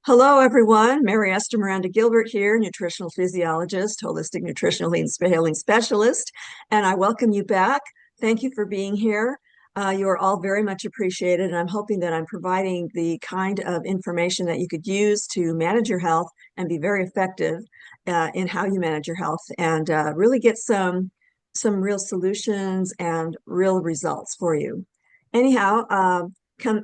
Hello, everyone. Mary Esther Gilbert here, nutritional physiologist, holistic nutritional healing specialist, and I welcome you back. Thank you for being here. You are all very much appreciated, and I'm hoping that I'm providing the kind of information that you could use to manage your health and be very effective in how you manage your health and really get some real solutions and real results for you. Anyhow,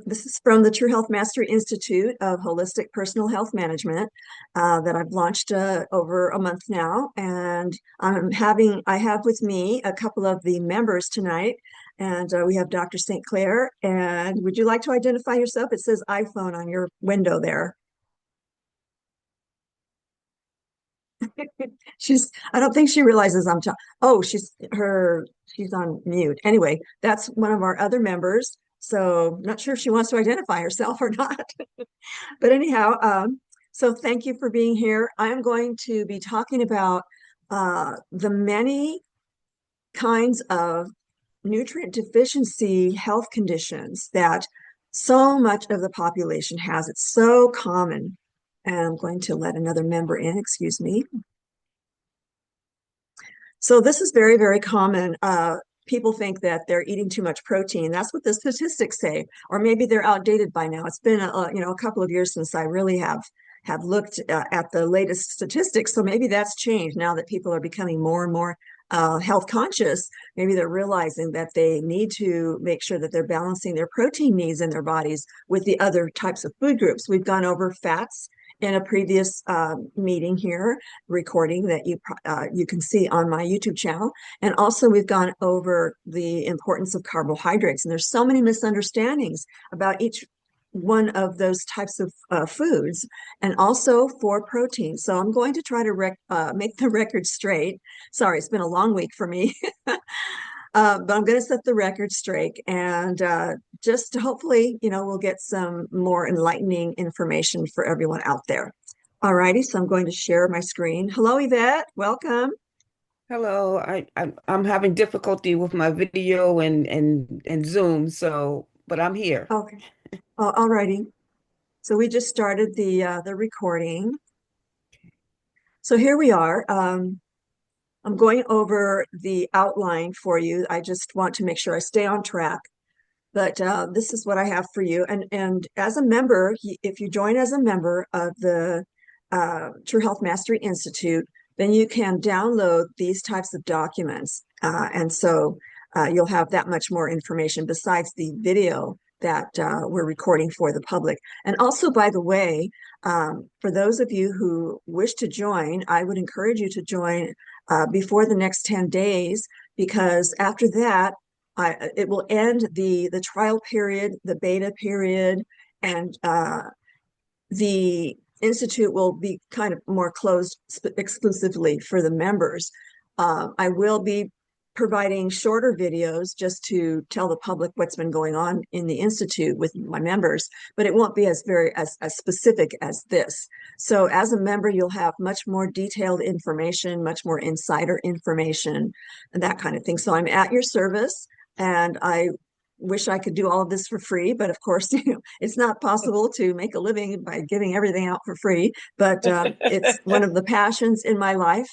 this is from the True Health Mastery Institute of Holistic Personal Health Management that I've launched over a month now, and I have with me a couple of the members tonight, and we have Dr. St. Clair. And would you like to identify yourself? It says iPhone on your window there. I don't think she realizes I'm talking. Oh, she's on mute. Anyway, that's one of our other members. So not sure if she wants to identify herself or not. But anyhow, so thank you for being here. I'm going to be talking about the many kinds of nutrient deficiency health conditions that so much of the population has. It's so common. And I'm going to let another member in, excuse me. So this is very, very common. People think that they're eating too much protein. That's what the statistics say, or maybe they're outdated by now. It's been a couple of years since I really have looked at the latest statistics. So maybe that's changed now that people are becoming more and more health conscious. Maybe they're realizing that they need to make sure that they're balancing their protein needs in their bodies with the other types of food groups. We've gone over fats in a previous meeting here, recording that you can see on my YouTube channel. And also we've gone over the importance of carbohydrates. And there's so many misunderstandings about each one of those types of foods, and also for protein. So I'm going to try to make the record straight. Sorry, it's been a long week for me. But I'm going to set the record straight and just hopefully, we'll get some more enlightening information for everyone out there. All righty, so I'm going to share my screen. Hello, Yvette. Welcome. Hello, I'm having difficulty with my video and Zoom, but I'm here. Okay. All righty. So we just started the recording. So here we are. I'm going over the outline for you. I just want to make sure I stay on track. But this is what I have for you. And as a member, if you join as a member of the True Health Mastery Institute, then you can download these types of documents. And so you'll have that much more information besides the video that we're recording for the public. And also, by the way, for those of you who wish to join, I would encourage you to join before the next 10 days, because after that, it will end the trial period, the beta period, and the Institute will be kind of more closed exclusively for the members. I will be providing shorter videos just to tell the public what's been going on in the Institute with my members, but it won't be as specific as this. So as a member, you'll have much more detailed information, much more insider information, and that kind of thing. So I'm at your service, and I wish I could do all of this for free, but of course, it's not possible to make a living by giving everything out for free. But it's one of the passions in my life,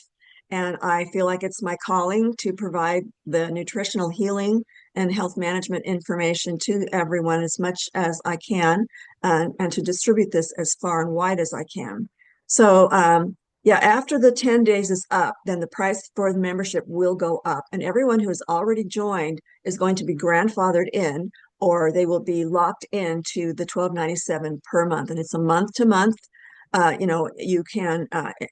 and I feel like it's my calling to provide the nutritional healing and health management information to everyone as much as I can, and to distribute this as far and wide as I can. So yeah, after the 10 days is up, then the price for the membership will go up. And everyone who has already joined is going to be grandfathered in, or they will be locked into the $12.97 per month. And it's a month to month. You can,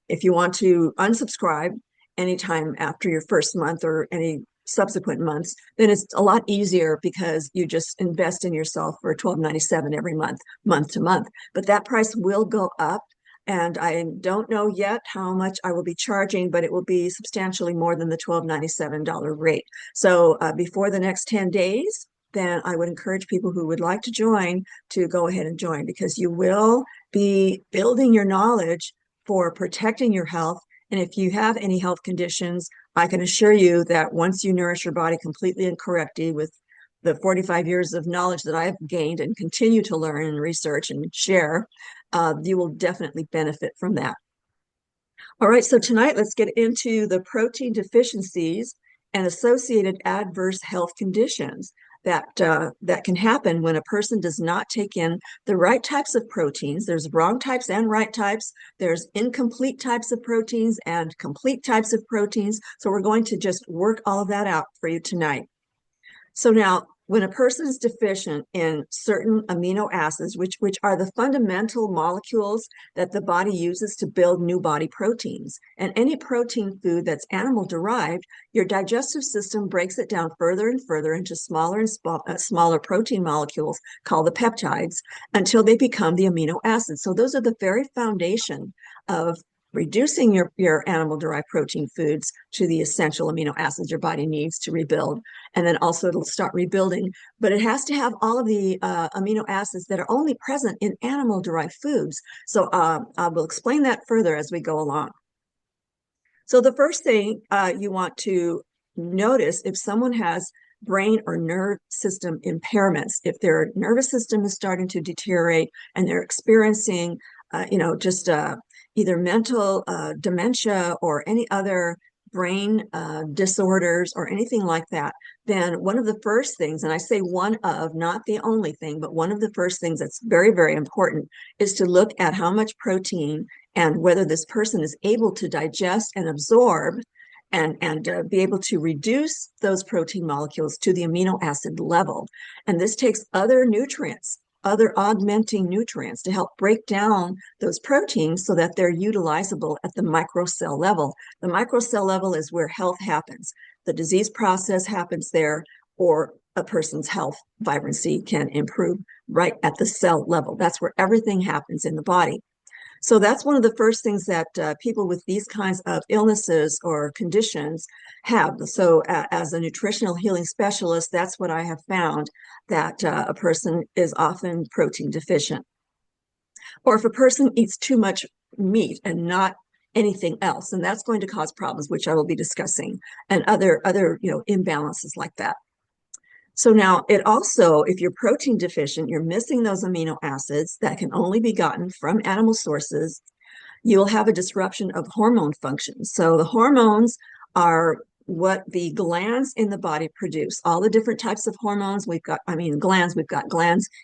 if you want to unsubscribe anytime after your first month or any subsequent months, then it's a lot easier because you just invest in yourself for $12.97 every month, month to month. But that price will go up. And I don't know yet how much I will be charging, but it will be substantially more than the $12.97 rate. So before the next 10 days, then I would encourage people who would like to join to go ahead and join, because you will be building your knowledge for protecting your health. And if you have any health conditions, I can assure you that once you nourish your body completely and correctly with the 45 years of knowledge that I've gained and continue to learn and research and share, you will definitely benefit from that. All right, so tonight let's get into the protein deficiencies and associated adverse health conditions that can happen when a person does not take in the right types of proteins. There's wrong types and right types. There's incomplete types of proteins and complete types of proteins. So we're going to just work all of that out for you tonight. So now, when a person is deficient in certain amino acids, which are the fundamental molecules that the body uses to build new body proteins, and any protein food that's animal derived, your digestive system breaks it down further and further into smaller and smaller protein molecules called the peptides until they become the amino acids. So those are the very foundation of reducing your animal-derived protein foods to the essential amino acids your body needs to rebuild. And then also it'll start rebuilding, but it has to have all of the amino acids that are only present in animal-derived foods. So I will explain that further as we go along. So the first thing you want to notice if someone has brain or nerve system impairments, if their nervous system is starting to deteriorate and they're experiencing, just either mental dementia or any other brain disorders or anything like that, then one of the first things, and I say one of, not the only thing, but one of the first things that's very, very important is to look at how much protein and whether this person is able to digest and absorb and be able to reduce those protein molecules to the amino acid level. And this takes other nutrients, other augmenting nutrients to help break down those proteins so that they're utilizable at the microcell level. The microcell level is where health happens. The disease process happens there, or a person's health vibrancy can improve right at the cell level. That's where everything happens in the body. So that's one of the first things that people with these kinds of illnesses or conditions have. So as a nutritional healing specialist, that's what I have found, that a person is often protein deficient. Or if a person eats too much meat and not anything else, and that's going to cause problems, which I will be discussing, and other imbalances like that. So now it also, if you're protein deficient, you're missing those amino acids that can only be gotten from animal sources, you'll have a disruption of hormone function. So the hormones are what the glands in the body produce. All the different types of hormones we've got glands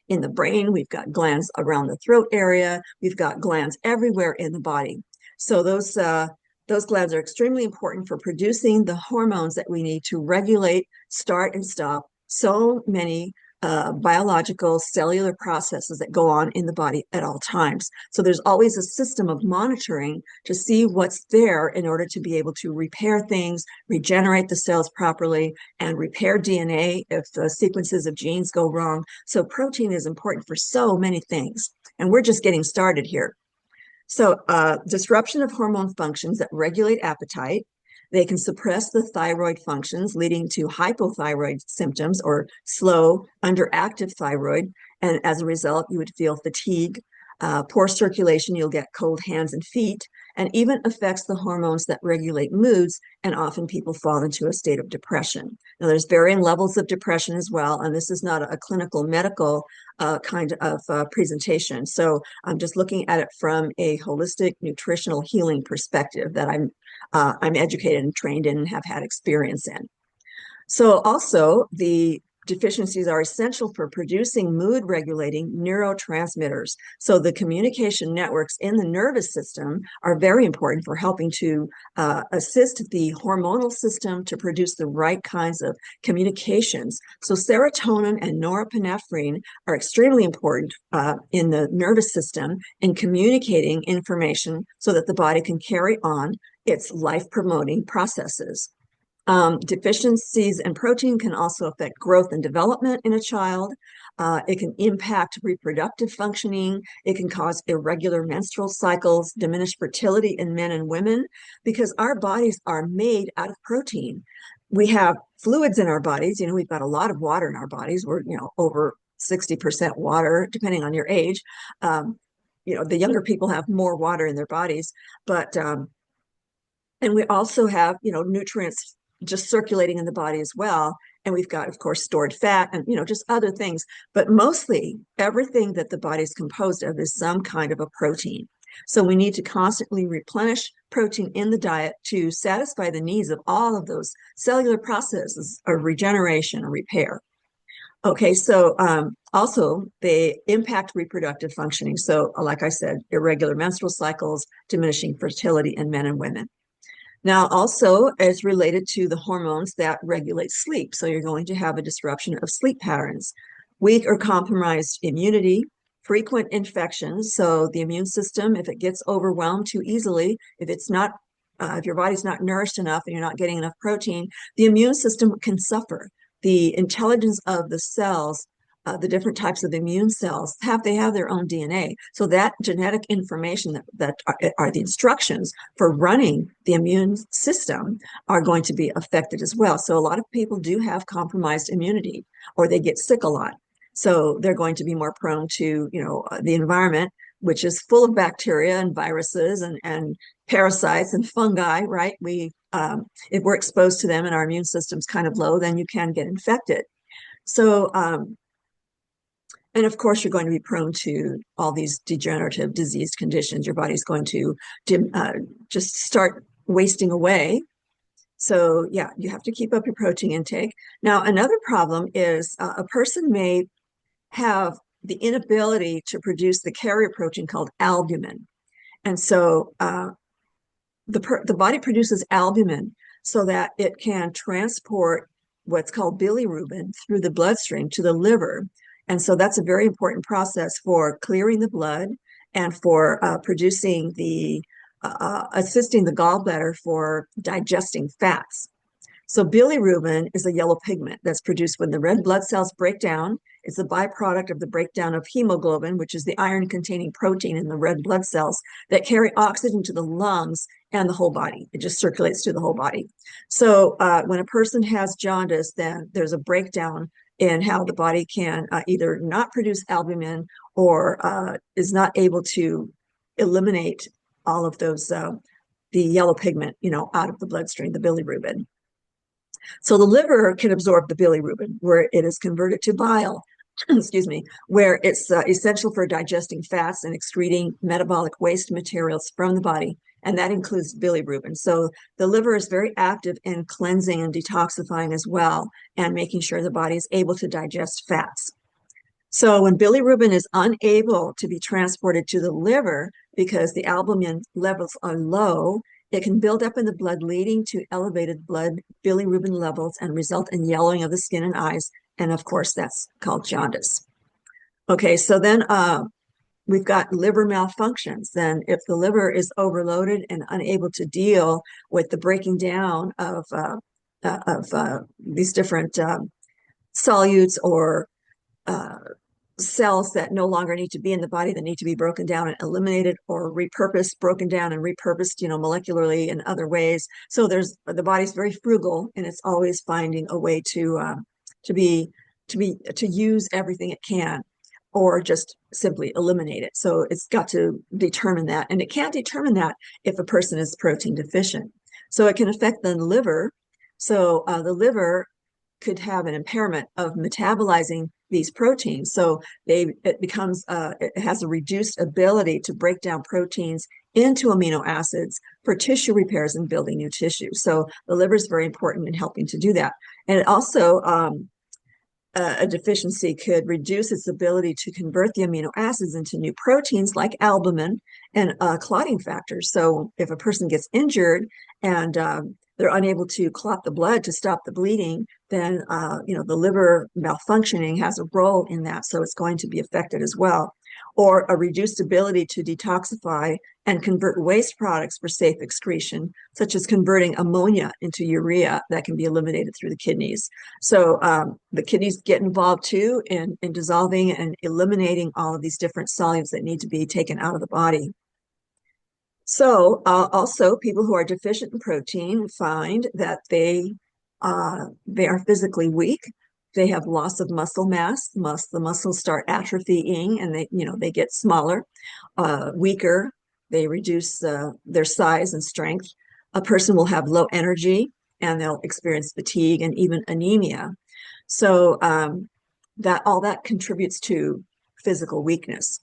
in the brain, we've got glands around the throat area, we've got glands everywhere in the body. So those glands are extremely important for producing the hormones that we need to regulate, start and stop so many biological cellular processes that go on in the body at all times. So there's always a system of monitoring to see what's there in order to be able to repair things, regenerate the cells properly, and repair DNA if the sequences of genes go wrong. So protein is important for so many things, and we're just getting started here. So disruption of hormone functions that regulate appetite. They can suppress the thyroid functions, leading to hypothyroid symptoms or slow, underactive thyroid. And as a result, you would feel fatigue, poor circulation, you'll get cold hands and feet, and even affects the hormones that regulate moods. And often people fall into a state of depression. Now, there's varying levels of depression as well. And this is not a clinical medical kind of presentation. So I'm just looking at it from a holistic nutritional healing perspective that I'm educated and trained in and have had experience in. So also the deficiencies are essential for producing mood regulating neurotransmitters. So the communication networks in the nervous system are very important for helping to assist the hormonal system to produce the right kinds of communications. So serotonin and norepinephrine are extremely important in the nervous system in communicating information so that the body can carry on its life-promoting processes. Deficiencies in protein can also affect growth and development in a child. It can impact reproductive functioning. It can cause irregular menstrual cycles, diminished fertility in men and women, because our bodies are made out of protein. We have fluids in our bodies. We've got a lot of water in our bodies. We're, over 60% water, depending on your age. The younger people have more water in their bodies, but and we also have, nutrients just circulating in the body as well. And we've got, of course, stored fat and, just other things. But mostly everything that the body is composed of is some kind of a protein. So we need to constantly replenish protein in the diet to satisfy the needs of all of those cellular processes of regeneration and repair. Okay, so also they impact reproductive functioning. So, like I said, irregular menstrual cycles, diminishing fertility in men and women. Now, also, it's related to the hormones that regulate sleep. So you're going to have a disruption of sleep patterns, weak or compromised immunity, frequent infections. So the immune system, if it gets overwhelmed too easily, if your body's not nourished enough and you're not getting enough protein, the immune system can suffer. The intelligence of the cells, the different types of immune cells, they have their own DNA. So that genetic information that are the instructions for running the immune system are going to be affected as well. So a lot of people do have compromised immunity, or they get sick a lot. So they're going to be more prone to, the environment, which is full of bacteria and viruses and parasites and fungi, right? If we're exposed to them and our immune system's kind of low, then you can get infected. So, and of course, you're going to be prone to all these degenerative disease conditions. Your body's going to just start wasting away. So yeah, you have to keep up your protein intake. Now, another problem is a person may have the inability to produce the carrier protein called albumin. And so the body produces albumin so that it can transport what's called bilirubin through the bloodstream to the liver. And so that's a very important process for clearing the blood and for assisting the gallbladder for digesting fats. So bilirubin is a yellow pigment that's produced when the red blood cells break down. It's a byproduct of the breakdown of hemoglobin, which is the iron-containing protein in the red blood cells that carry oxygen to the lungs and the whole body. It just circulates through the whole body. So when a person has jaundice, then there's a breakdown in how the body can either not produce albumin or is not able to eliminate all of those, the yellow pigment, out of the bloodstream, the bilirubin. So the liver can absorb the bilirubin, where it is converted to bile, excuse me, where it's essential for digesting fats and excreting metabolic waste materials from the body, and that includes bilirubin. So the liver is very active in cleansing and detoxifying as well, and making sure the body is able to digest fats. So when bilirubin is unable to be transported to the liver because the albumin levels are low, it can build up in the blood, leading to elevated blood bilirubin levels and result in yellowing of the skin and eyes. And of course, that's called jaundice. Okay, so then we've got liver malfunctions. Then if the liver is overloaded and unable to deal with the breaking down of these different solutes or cells that no longer need to be in the body, that need to be broken down and eliminated or repurposed, broken down and repurposed, molecularly in other ways. So the body's very frugal, and it's always finding a way to use everything it can, or just simply eliminate it. So it's got to determine that, and it can't determine that if a person is protein deficient. So it can affect the liver. So the liver could have an impairment of metabolizing these proteins. So it has a reduced ability to break down proteins into amino acids for tissue repairs and building new tissue. So the liver is very important in helping to do that. And it also, a deficiency could reduce its ability to convert the amino acids into new proteins like albumin and clotting factors. So if a person gets injured and they're unable to clot the blood to stop the bleeding, then the liver malfunctioning has a role in that, so it's going to be affected as well. Or a reduced ability to detoxify and convert waste products for safe excretion, such as converting ammonia into urea that can be eliminated through the kidneys. So the kidneys get involved too in dissolving and eliminating all of these different solutes that need to be taken out of the body. So also people who are deficient in protein find that they are physically weak. They have loss of muscle mass. The muscles start atrophying, and they get smaller, weaker. They reduce their size and strength. A person will have low energy, and they'll experience fatigue and even anemia. So that all that contributes to physical weakness.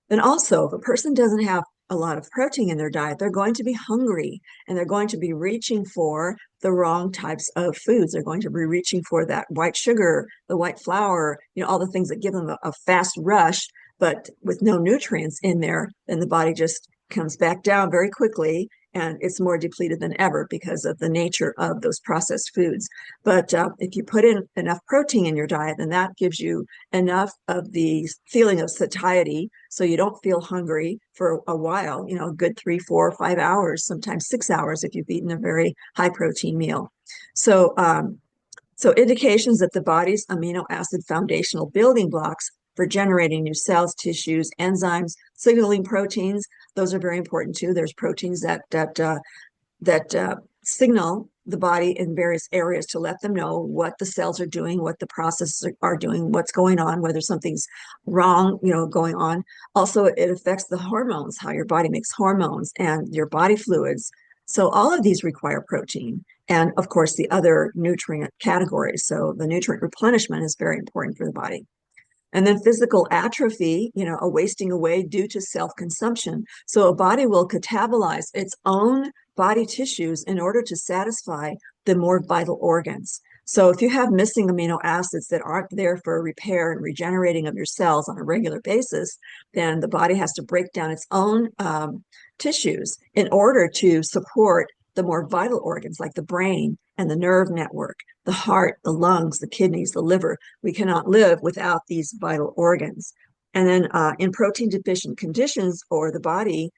Then also, if a person doesn't have a lot of protein in their diet, they're going to be hungry and they're going to be reaching for the wrong types of foods. They're going to be reaching for that white sugar, the white flour, all the things that give them a fast rush, but with no nutrients in there, then the body just comes back down very quickly and it's more depleted than ever because of the nature of those processed foods. But if you put in enough protein in your diet, then that gives you enough of the feeling of satiety so you don't feel hungry for a while, a good 3, 4, 5 hours, sometimes 6 hours if you've eaten a very high protein meal. So indications that the body's amino acid foundational building blocks for generating new cells, tissues, enzymes, signaling proteins, those are very important too. There's proteins that signal the body in various areas to let them know what the cells are doing, what the processes are doing, what's going on, whether something's wrong, going on. Also, it affects the hormones, how your body makes hormones and your body fluids. So all of these require protein. And of course, the other nutrient categories. So the nutrient replenishment is very important for the body. And then physical atrophy, a wasting away due to self-consumption. So a body will catabolize its own body tissues in order to satisfy the more vital organs. So if you have missing amino acids that aren't there for repair and regenerating of your cells on a regular basis, then the body has to break down its own tissues in order to support the more vital organs like the brain and the nerve network, the heart, the lungs, the kidneys, the liver. We cannot live without these vital organs. And then in protein deficient conditions, or the body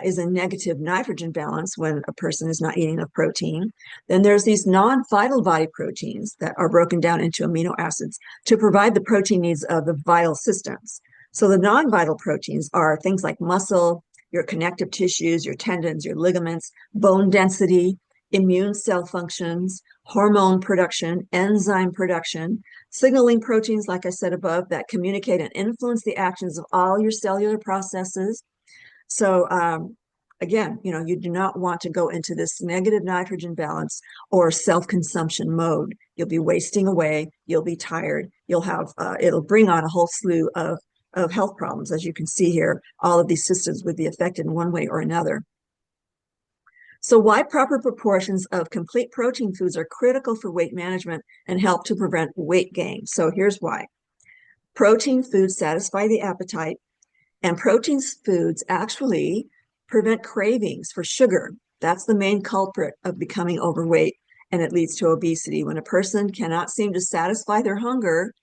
is a negative nitrogen balance when a person is not eating enough protein, then there's these non-vital body proteins that are broken down into amino acids to provide the protein needs of the vital systems. So the non-vital proteins are things like muscle, your connective tissues, your tendons, your ligaments, bone density, immune cell functions, hormone production, enzyme production, signaling proteins, like I said above, that communicate and influence the actions of all your cellular processes. So again, you do not want to go into this negative nitrogen balance or self-consumption mode. You'll be wasting away. You'll be tired. You'll have, it'll bring on a whole slew of health problems. As you can see here, all of these systems would be affected in one way or another. So why proper proportions of complete protein foods are critical for weight management and help to prevent weight gain. So here's why. Protein foods satisfy the appetite, and protein foods actually prevent cravings for sugar. That's the main culprit of becoming overweight, and it leads to obesity. When a person cannot seem to satisfy their hunger,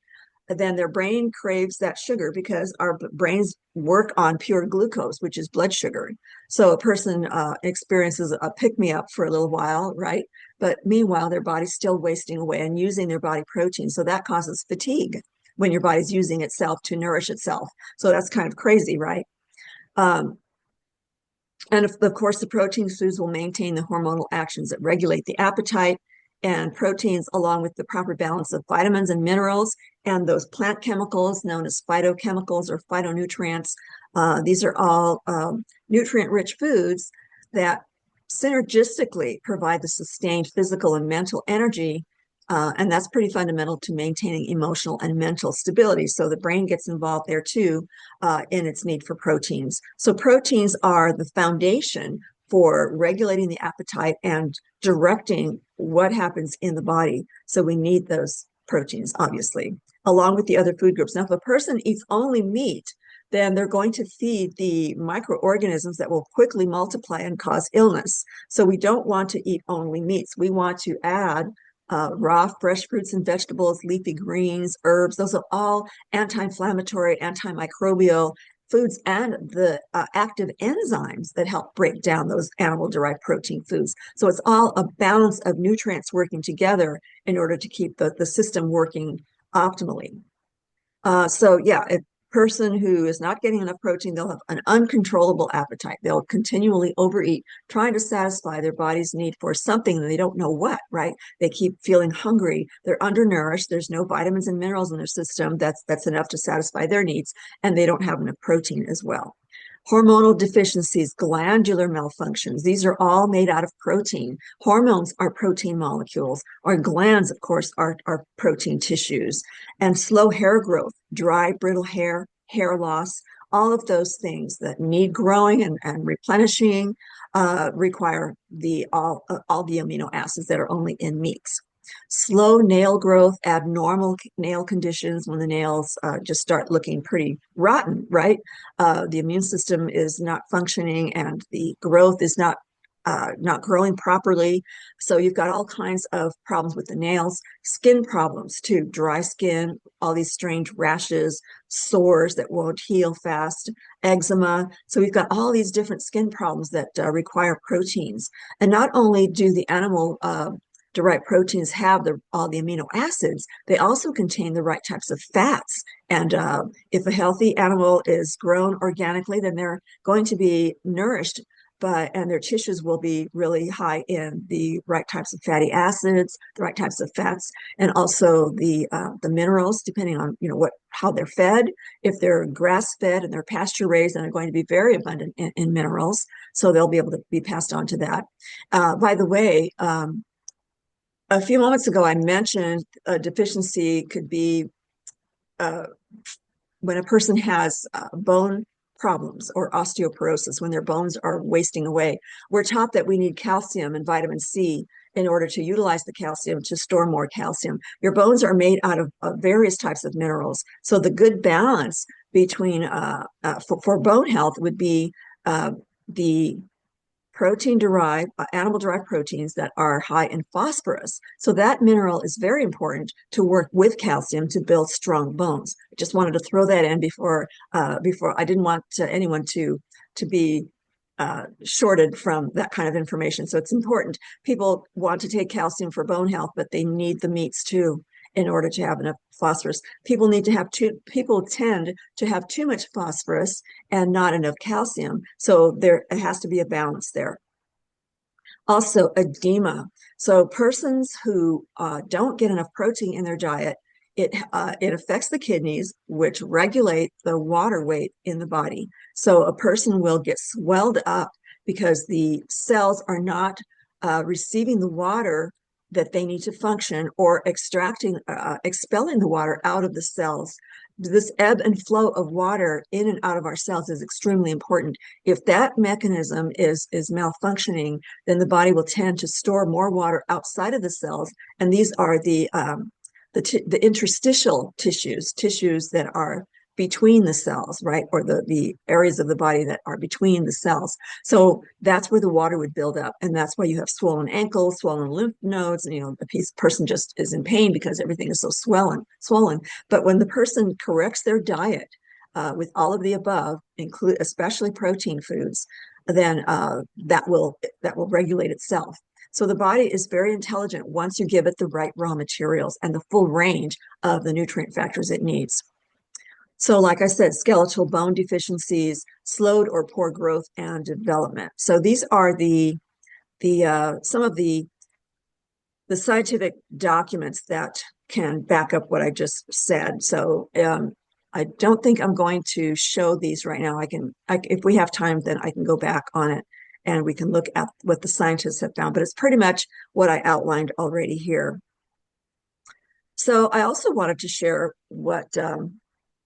then their brain craves that sugar because our brains work on pure glucose, which is blood sugar. So a person experiences a pick-me-up for a little while, right? But meanwhile, their body's still wasting away and using their body protein. So that causes fatigue when your body's using itself to nourish itself. So that's kind of crazy, right? And of course, the protein foods will maintain the hormonal actions that regulate the appetite, and proteins, along with the proper balance of vitamins and minerals and those plant chemicals known as phytochemicals or phytonutrients. These are all nutrient-rich foods that synergistically provide the sustained physical and mental energy, and that's pretty fundamental to maintaining emotional and mental stability. So the brain gets involved there too in its need for proteins. So proteins are the foundation for regulating the appetite and directing what happens in the body. So we need those proteins, obviously, along with the other food groups. Now, if a person eats only meat, then they're going to feed the microorganisms that will quickly multiply and cause illness. So we don't want to eat only meats. We want to add raw, fresh fruits and vegetables, leafy greens, herbs. Those are all anti-inflammatory, antimicrobial foods, and the active enzymes that help break down those animal-derived protein foods. So it's all a balance of nutrients working together in order to keep the system working optimally. So yeah, if person who is not getting enough protein, they'll have an uncontrollable appetite. They'll continually overeat, trying to satisfy their body's need for something that they don't know what, right? They keep feeling hungry. They're undernourished. There's no vitamins and minerals in their system that's enough to satisfy their needs, and they don't have enough protein as well. Hormonal deficiencies, glandular malfunctions, these are all made out of protein. Hormones are protein molecules. Our glands, of course, are protein tissues. And slow hair growth, dry, brittle hair, hair loss, all of those things that need growing and replenishing require all the amino acids that are only in meats. Slow nail growth, abnormal nail conditions when the nails just start looking pretty rotten, right? The immune system is not functioning and the growth is not growing properly. So you've got all kinds of problems with the nails, skin problems too, dry skin, all these strange rashes, sores that won't heal fast, eczema. So we've got all these different skin problems that require proteins. And not only do the animal derived proteins have all the amino acids, they also contain the right types of fats. And if a healthy animal is grown organically, then they're going to be nourished and their tissues will be really high in the right types of fatty acids, the right types of fats, and also the minerals, depending on how they're fed. If they're grass fed and they're pasture raised, then they're going to be very abundant in minerals, so they'll be able to be passed on to that. By the way, a few moments ago, I mentioned a deficiency could be when a person has bone problems or osteoporosis, when their bones are wasting away. We're taught that we need calcium and vitamin C in order to utilize the calcium to store more calcium. Your bones are made out of various types of minerals. So the good balance between for bone health would be the protein-derived, animal-derived proteins that are high in phosphorus. So that mineral is very important to work with calcium to build strong bones. I just wanted to throw that in before I didn't want anyone to be shorted from that kind of information. So it's important. People want to take calcium for bone health, but they need the meats too in order to have enough phosphorus. People tend to have too much phosphorus and not enough calcium. So it has to be a balance there. Also, edema. So persons who don't get enough protein in their diet, it affects the kidneys, which regulate the water weight in the body. So a person will get swelled up because the cells are not receiving the water that they need to function, or expelling the water out of the cells. This ebb and flow of water in and out of our cells is extremely important. If that mechanism is malfunctioning, then the body will tend to store more water outside of the cells, and these are the interstitial tissues that are between the cells, right? Or the areas of the body that are between the cells. So that's where the water would build up. And that's why you have swollen ankles, swollen lymph nodes, and the person just is in pain because everything is so swollen. But when the person corrects their diet with all of the above, especially protein foods, then that will regulate itself. So the body is very intelligent once you give it the right raw materials and the full range of the nutrient factors it needs. So like I said, skeletal bone deficiencies, slowed or poor growth and development. So these are some of the scientific documents that can back up what I just said. So I don't think I'm going to show these right now. If we have time, then I can go back on it and we can look at what the scientists have found, but it's pretty much what I outlined already here. So I also wanted to share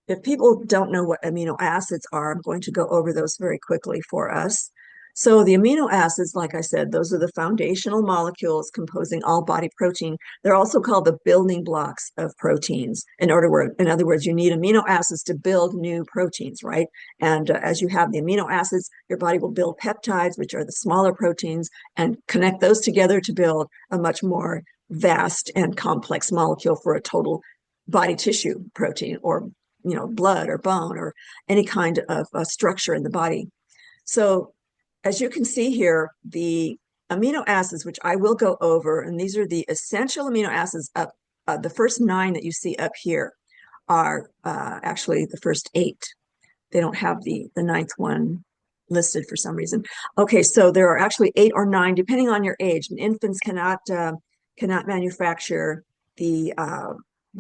if people don't know what amino acids are, I'm going to go over those very quickly for us. So the amino acids, like I said, those are the foundational molecules composing all body protein. They're also called the building blocks of proteins. In other words, you need amino acids to build new proteins, right? And as you have the amino acids, your body will build peptides, which are the smaller proteins, and connect those together to build a much more vast and complex molecule for a total body tissue protein, or blood or bone or any kind of structure in the body. So as you can see here, the amino acids, which I will go over, and these are the essential amino acids up, the first 9 that you see up here are actually the first 8. They don't have the 9th one listed for some reason. Okay, so there are actually 8 or 9, depending on your age. And infants cannot manufacture the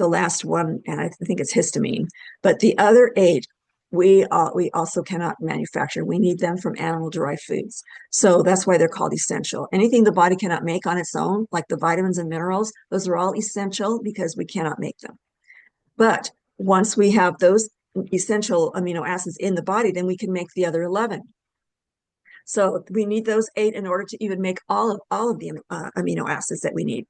last one, and I think it's histamine. But the other 8 we also cannot manufacture. We need them from animal-derived foods. So that's why they're called essential. Anything the body cannot make on its own, like the vitamins and minerals, those are all essential because we cannot make them. But once we have those essential amino acids in the body, then we can make the other 11. So we need those 8 in order to even make all of the amino acids that we need.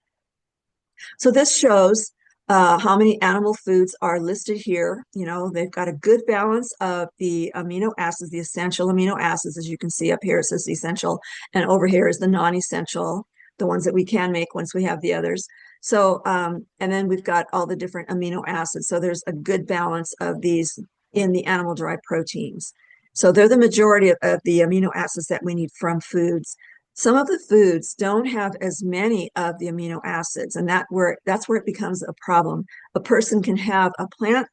So this shows how many animal foods are listed here. You know, they've got a good balance of the amino acids, the essential amino acids. As you can see up here, it says essential, and over here is the non-essential, the ones that we can make once we have the others. So, and then we've got all the different amino acids. So there's a good balance of these in the animal-derived proteins. So they're the majority of the amino acids that we need from foods. Some of the foods don't have as many of the amino acids, and that's where it becomes a problem. A person can have a plant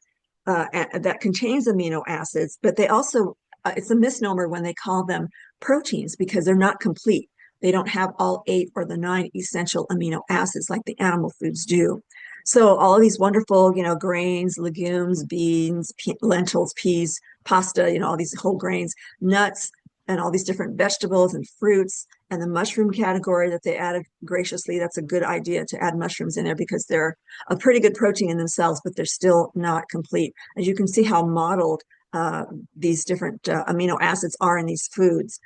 that contains amino acids, but they also, it's a misnomer when they call them proteins because they're not complete. They don't have all 8 or the 9 essential amino acids like the animal foods do. So all of these wonderful, you know, grains, legumes, beans, lentils, peas, pasta, you know, all these whole grains, nuts, and all these different vegetables and fruits, and the mushroom category that they added graciously. That's a good idea to add mushrooms in there because they're a pretty good protein in themselves, but they're still not complete. As you can see how modeled these different amino acids are in these foods.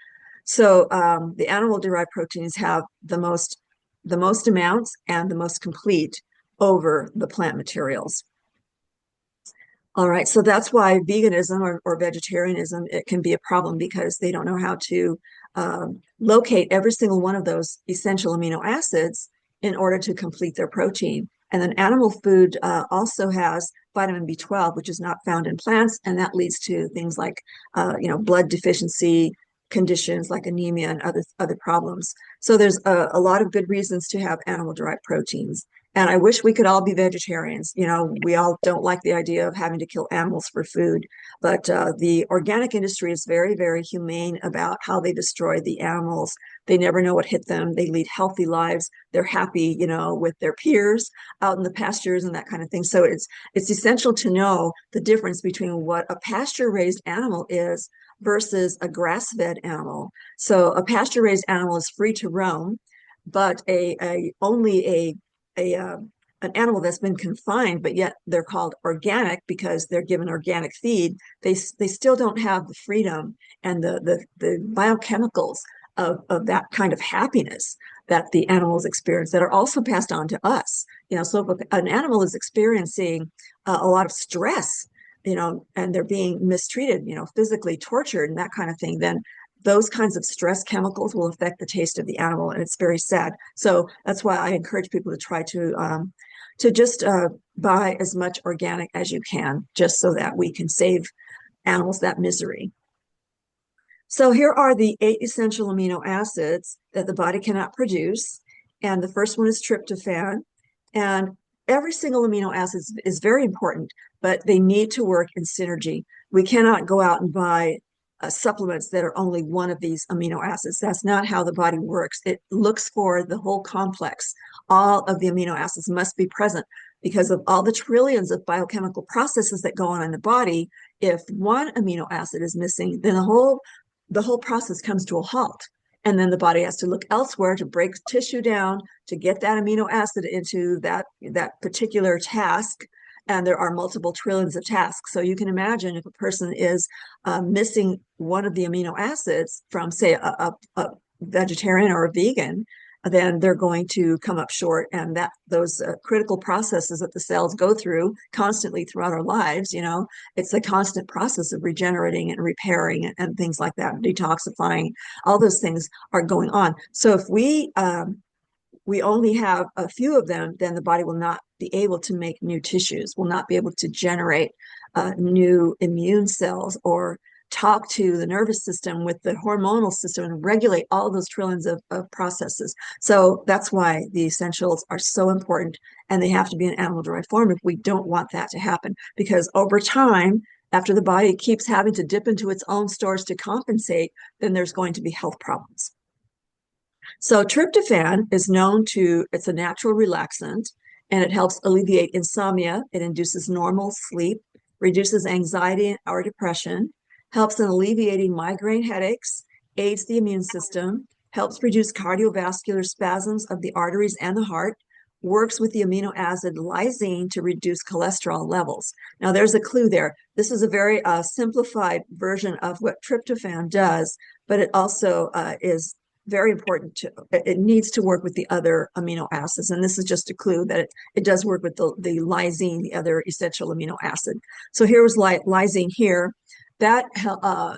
So the animal-derived proteins have the most amounts and the most complete over the plant materials. All right, so that's why veganism or vegetarianism, it can be a problem because they don't know how to locate every single one of those essential amino acids in order to complete their protein. And then animal food also has vitamin B12, which is not found in plants, and that leads to things like, you know, blood deficiency conditions like anemia and other problems. So there's a lot of good reasons to have animal-derived proteins. And I wish we could all be vegetarians. You know, we all don't like the idea of having to kill animals for food, but the organic industry is very, very humane about how they destroy the animals. They never know what hit them. They lead healthy lives. They're happy, you know, with their peers out in the pastures and that kind of thing. So it's essential to know the difference between what a pasture-raised animal is versus a grass-fed animal. So a pasture-raised animal is free to roam, but only an animal that's been confined, but yet they're called organic because they're given organic feed. They still don't have the freedom and the biochemicals of that kind of happiness that the animals experience that are also passed on to us. You know, so if an animal is experiencing a lot of stress, you know, and they're being mistreated, you know, physically tortured and that kind of thing, then those kinds of stress chemicals will affect the taste of the animal, and it's very sad. So that's why I encourage people to try to just buy as much organic as you can, just so that we can save animals that misery. So here are the 8 essential amino acids that the body cannot produce, and the first one is tryptophan. And every single amino acid is very important, but they need to work in synergy. We cannot go out and buy supplements that are only one of these amino acids. That's not how the body works. It looks for the whole complex. All of the amino acids must be present because of all the trillions of biochemical processes that go on in the body. If one amino acid is missing, then the whole process comes to a halt. And then the body has to look elsewhere to break tissue down to get that amino acid into that particular task. And there are multiple trillions of tasks. So you can imagine if a person is missing one of the amino acids from, say, a vegetarian or a vegan, then they're going to come up short. And that those critical processes that the cells go through constantly throughout our lives, you know, it's a constant process of regenerating and repairing and things like that, detoxifying, all those things are going on. So if we only have a few of them, then the body will not be able to make new tissues, will not be able to generate new immune cells or talk to the nervous system with the hormonal system and regulate all those trillions of processes. So that's why the essentials are so important, and they have to be in animal-derived form if we don't want that to happen. Because over time, after the body keeps having to dip into its own stores to compensate, then there's going to be health problems. So tryptophan is known to, it's a natural relaxant, and it helps alleviate insomnia. It induces normal sleep. reduces anxiety or depression, helps in alleviating migraine headaches, aids the immune system, helps reduce cardiovascular spasms of the arteries and the heart, works with the amino acid lysine to reduce cholesterol levels. Now, there's a clue there. This is a very simplified version of what tryptophan does, but it also is very important it needs to work with the other amino acids. And this is just a clue that it does work with the lysine, the other essential amino acid. So here was lysine here. That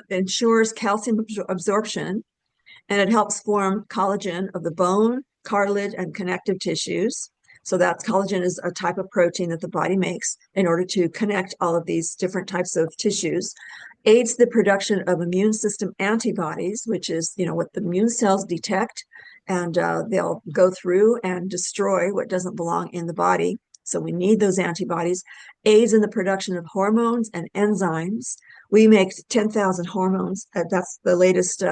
ensures calcium absorption, and it helps form collagen of the bone, cartilage, and connective tissues. So that collagen is a type of protein that the body makes in order to connect all of these different types of tissues. Aids the production of immune system antibodies, which is, what the immune cells detect, and they'll go through and destroy what doesn't belong in the body. So we need those antibodies. Aids in the production of hormones and enzymes. We make 10,000 hormones. That's the latest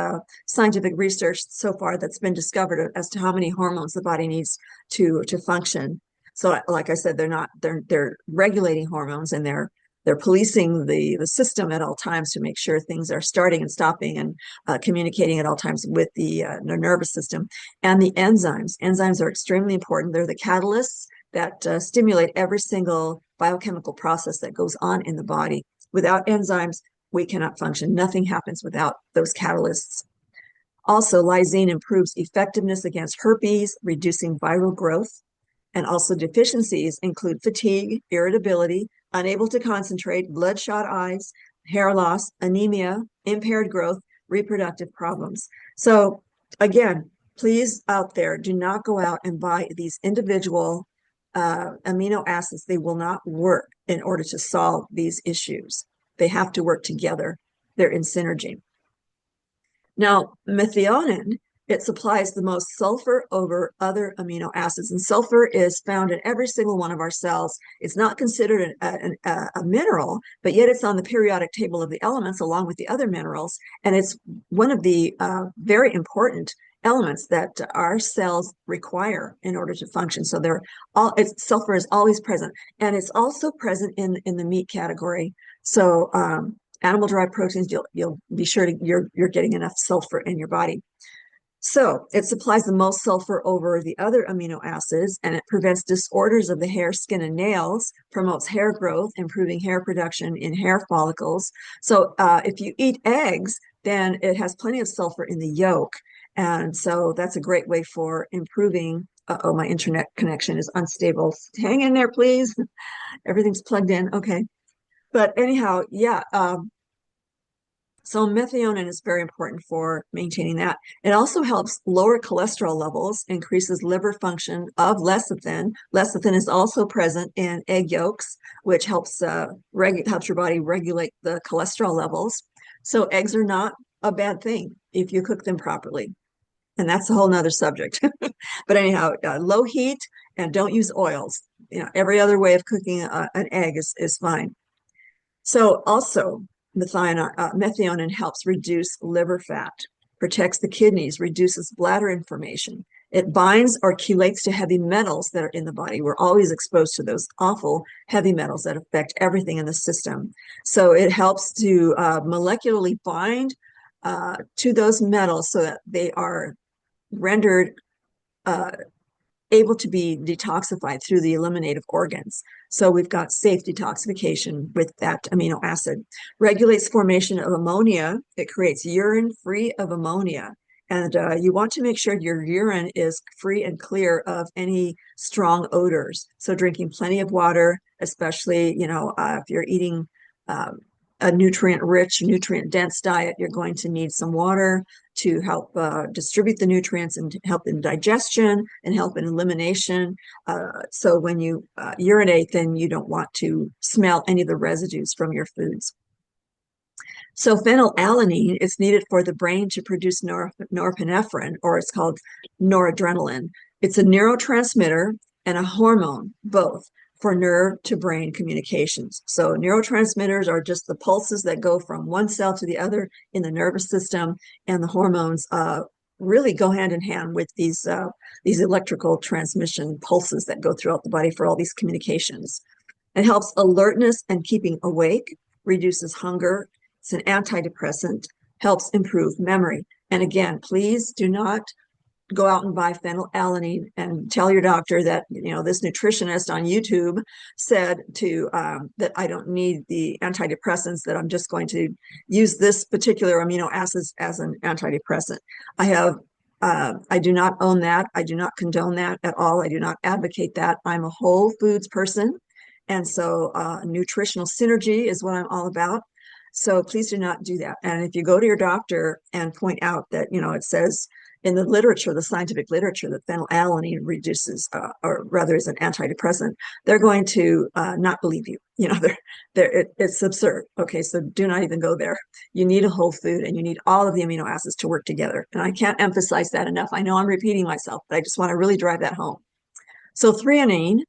scientific research so far that's been discovered as to how many hormones the body needs to function. So, like I said, they're regulating hormones, and they're policing the system at all times to make sure things are starting and stopping and communicating at all times with the nervous system. And the enzymes. Enzymes are extremely important. They're the catalysts that stimulate every single biochemical process that goes on in the body. Without enzymes, we cannot function. Nothing happens without those catalysts. Also, lysine improves effectiveness against herpes, reducing viral growth. And also deficiencies include fatigue, irritability, unable to concentrate, bloodshot eyes, hair loss, anemia, impaired growth, reproductive problems. So again, please out there, do not go out and buy these individual amino acids. They will not work in order to solve these issues. They have to work together. They're in synergy. Now, methionine, it supplies the most sulfur over other amino acids, and sulfur is found in every single one of our cells. It's not considered a mineral, but yet it's on the periodic table of the elements along with the other minerals, and it's one of the very important elements that our cells require in order to function. So sulfur is always present, and it's also present in the meat category. So animal-derived proteins, you'll be sure you're getting enough sulfur in your body. So it supplies the most sulfur over the other amino acids, and it prevents disorders of the hair, skin, and nails, promotes hair growth, improving hair production in hair follicles. So if you eat eggs, then it has plenty of sulfur in the yolk. And so that's a great way for improving. Oh, my internet connection is unstable. Hang in there, please. Everything's plugged in. Okay. But anyhow, yeah. So methionine is very important for maintaining that. It also helps lower cholesterol levels, increases liver function of lecithin. Lecithin is also present in egg yolks, which helps your body regulate the cholesterol levels. So eggs are not a bad thing if you cook them properly. And that's a whole nother subject. But anyhow, low heat, and don't use oils. Every other way of cooking an egg is fine. So also, methionine helps reduce liver fat, protects the kidneys, reduces bladder inflammation. It binds or chelates to heavy metals that are in the body. We're always exposed to those awful heavy metals that affect everything in the system. So it helps to molecularly bind to those metals so that they are rendered able to be detoxified through the eliminative organs. So we've got safe detoxification with that amino acid. Regulates formation of ammonia. It creates urine free of ammonia. And you want to make sure your urine is free and clear of any strong odors. So drinking plenty of water, especially, if you're eating a nutrient-rich, nutrient-dense diet, you're going to need some water to help distribute the nutrients and help in digestion and help in elimination. So when you urinate, then you don't want to smell any of the residues from your foods. So phenylalanine is needed for the brain to produce norepinephrine, or it's called noradrenaline. It's a neurotransmitter and a hormone, both, for nerve to brain communications. So neurotransmitters are just the pulses that go from one cell to the other in the nervous system, and the hormones really go hand in hand with these electrical transmission pulses that go throughout the body for all these communications. It helps alertness and keeping awake, reduces hunger. It's an antidepressant, helps improve memory. And again, please do not go out and buy phenylalanine and tell your doctor that, you know, this nutritionist on YouTube said to that I don't need the antidepressants, that I'm just going to use this particular amino acids as an antidepressant. I do not own that. I do not condone that at all. I do not advocate that. I'm a whole foods person. And so nutritional synergy is what I'm all about. So please do not do that. And if you go to your doctor and point out that, you know, it says in the literature, the scientific literature, that phenylalanine reduces, or rather is an antidepressant, they're going to not believe you. You know, it's absurd. Okay, so do not even go there. You need a whole food, and you need all of the amino acids to work together. And I can't emphasize that enough. I know I'm repeating myself, but I just want to really drive that home. So threonine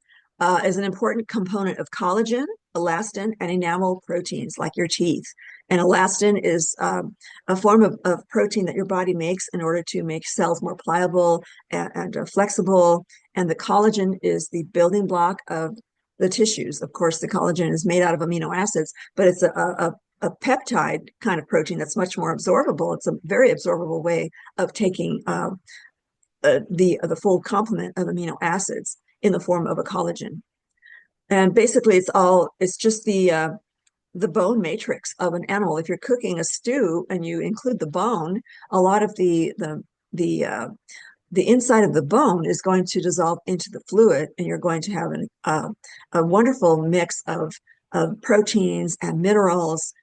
is an important component of collagen, elastin, and enamel proteins like your teeth. And elastin is a form of protein that your body makes in order to make cells more pliable and flexible. And the collagen is the building block of the tissues. Of course, the collagen is made out of amino acids, but it's a peptide kind of protein that's much more absorbable. It's a very absorbable way of taking the full complement of amino acids in the form of a collagen. And basically it's just the bone matrix of an animal. If you're cooking a stew and you include the bone, a lot of the inside of the bone is going to dissolve into the fluid, and you're going to have a wonderful mix of proteins and minerals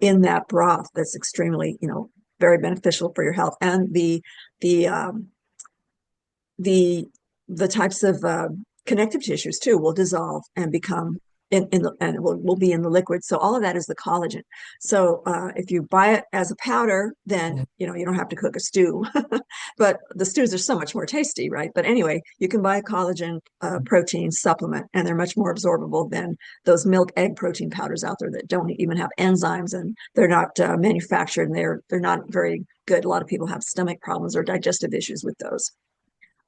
in that broth that's extremely, you know, very beneficial for your health. And the the types of connective tissues too will dissolve and become and will be in the liquid. So all of that is the collagen. So if you buy it as a powder, then you know you don't have to cook a stew. But the stews are so much more tasty, right? But anyway, you can buy a collagen protein supplement, and they're much more absorbable than those milk egg protein powders out there that don't even have enzymes, and they're not manufactured, and they're not very good. A lot of people have stomach problems or digestive issues with those.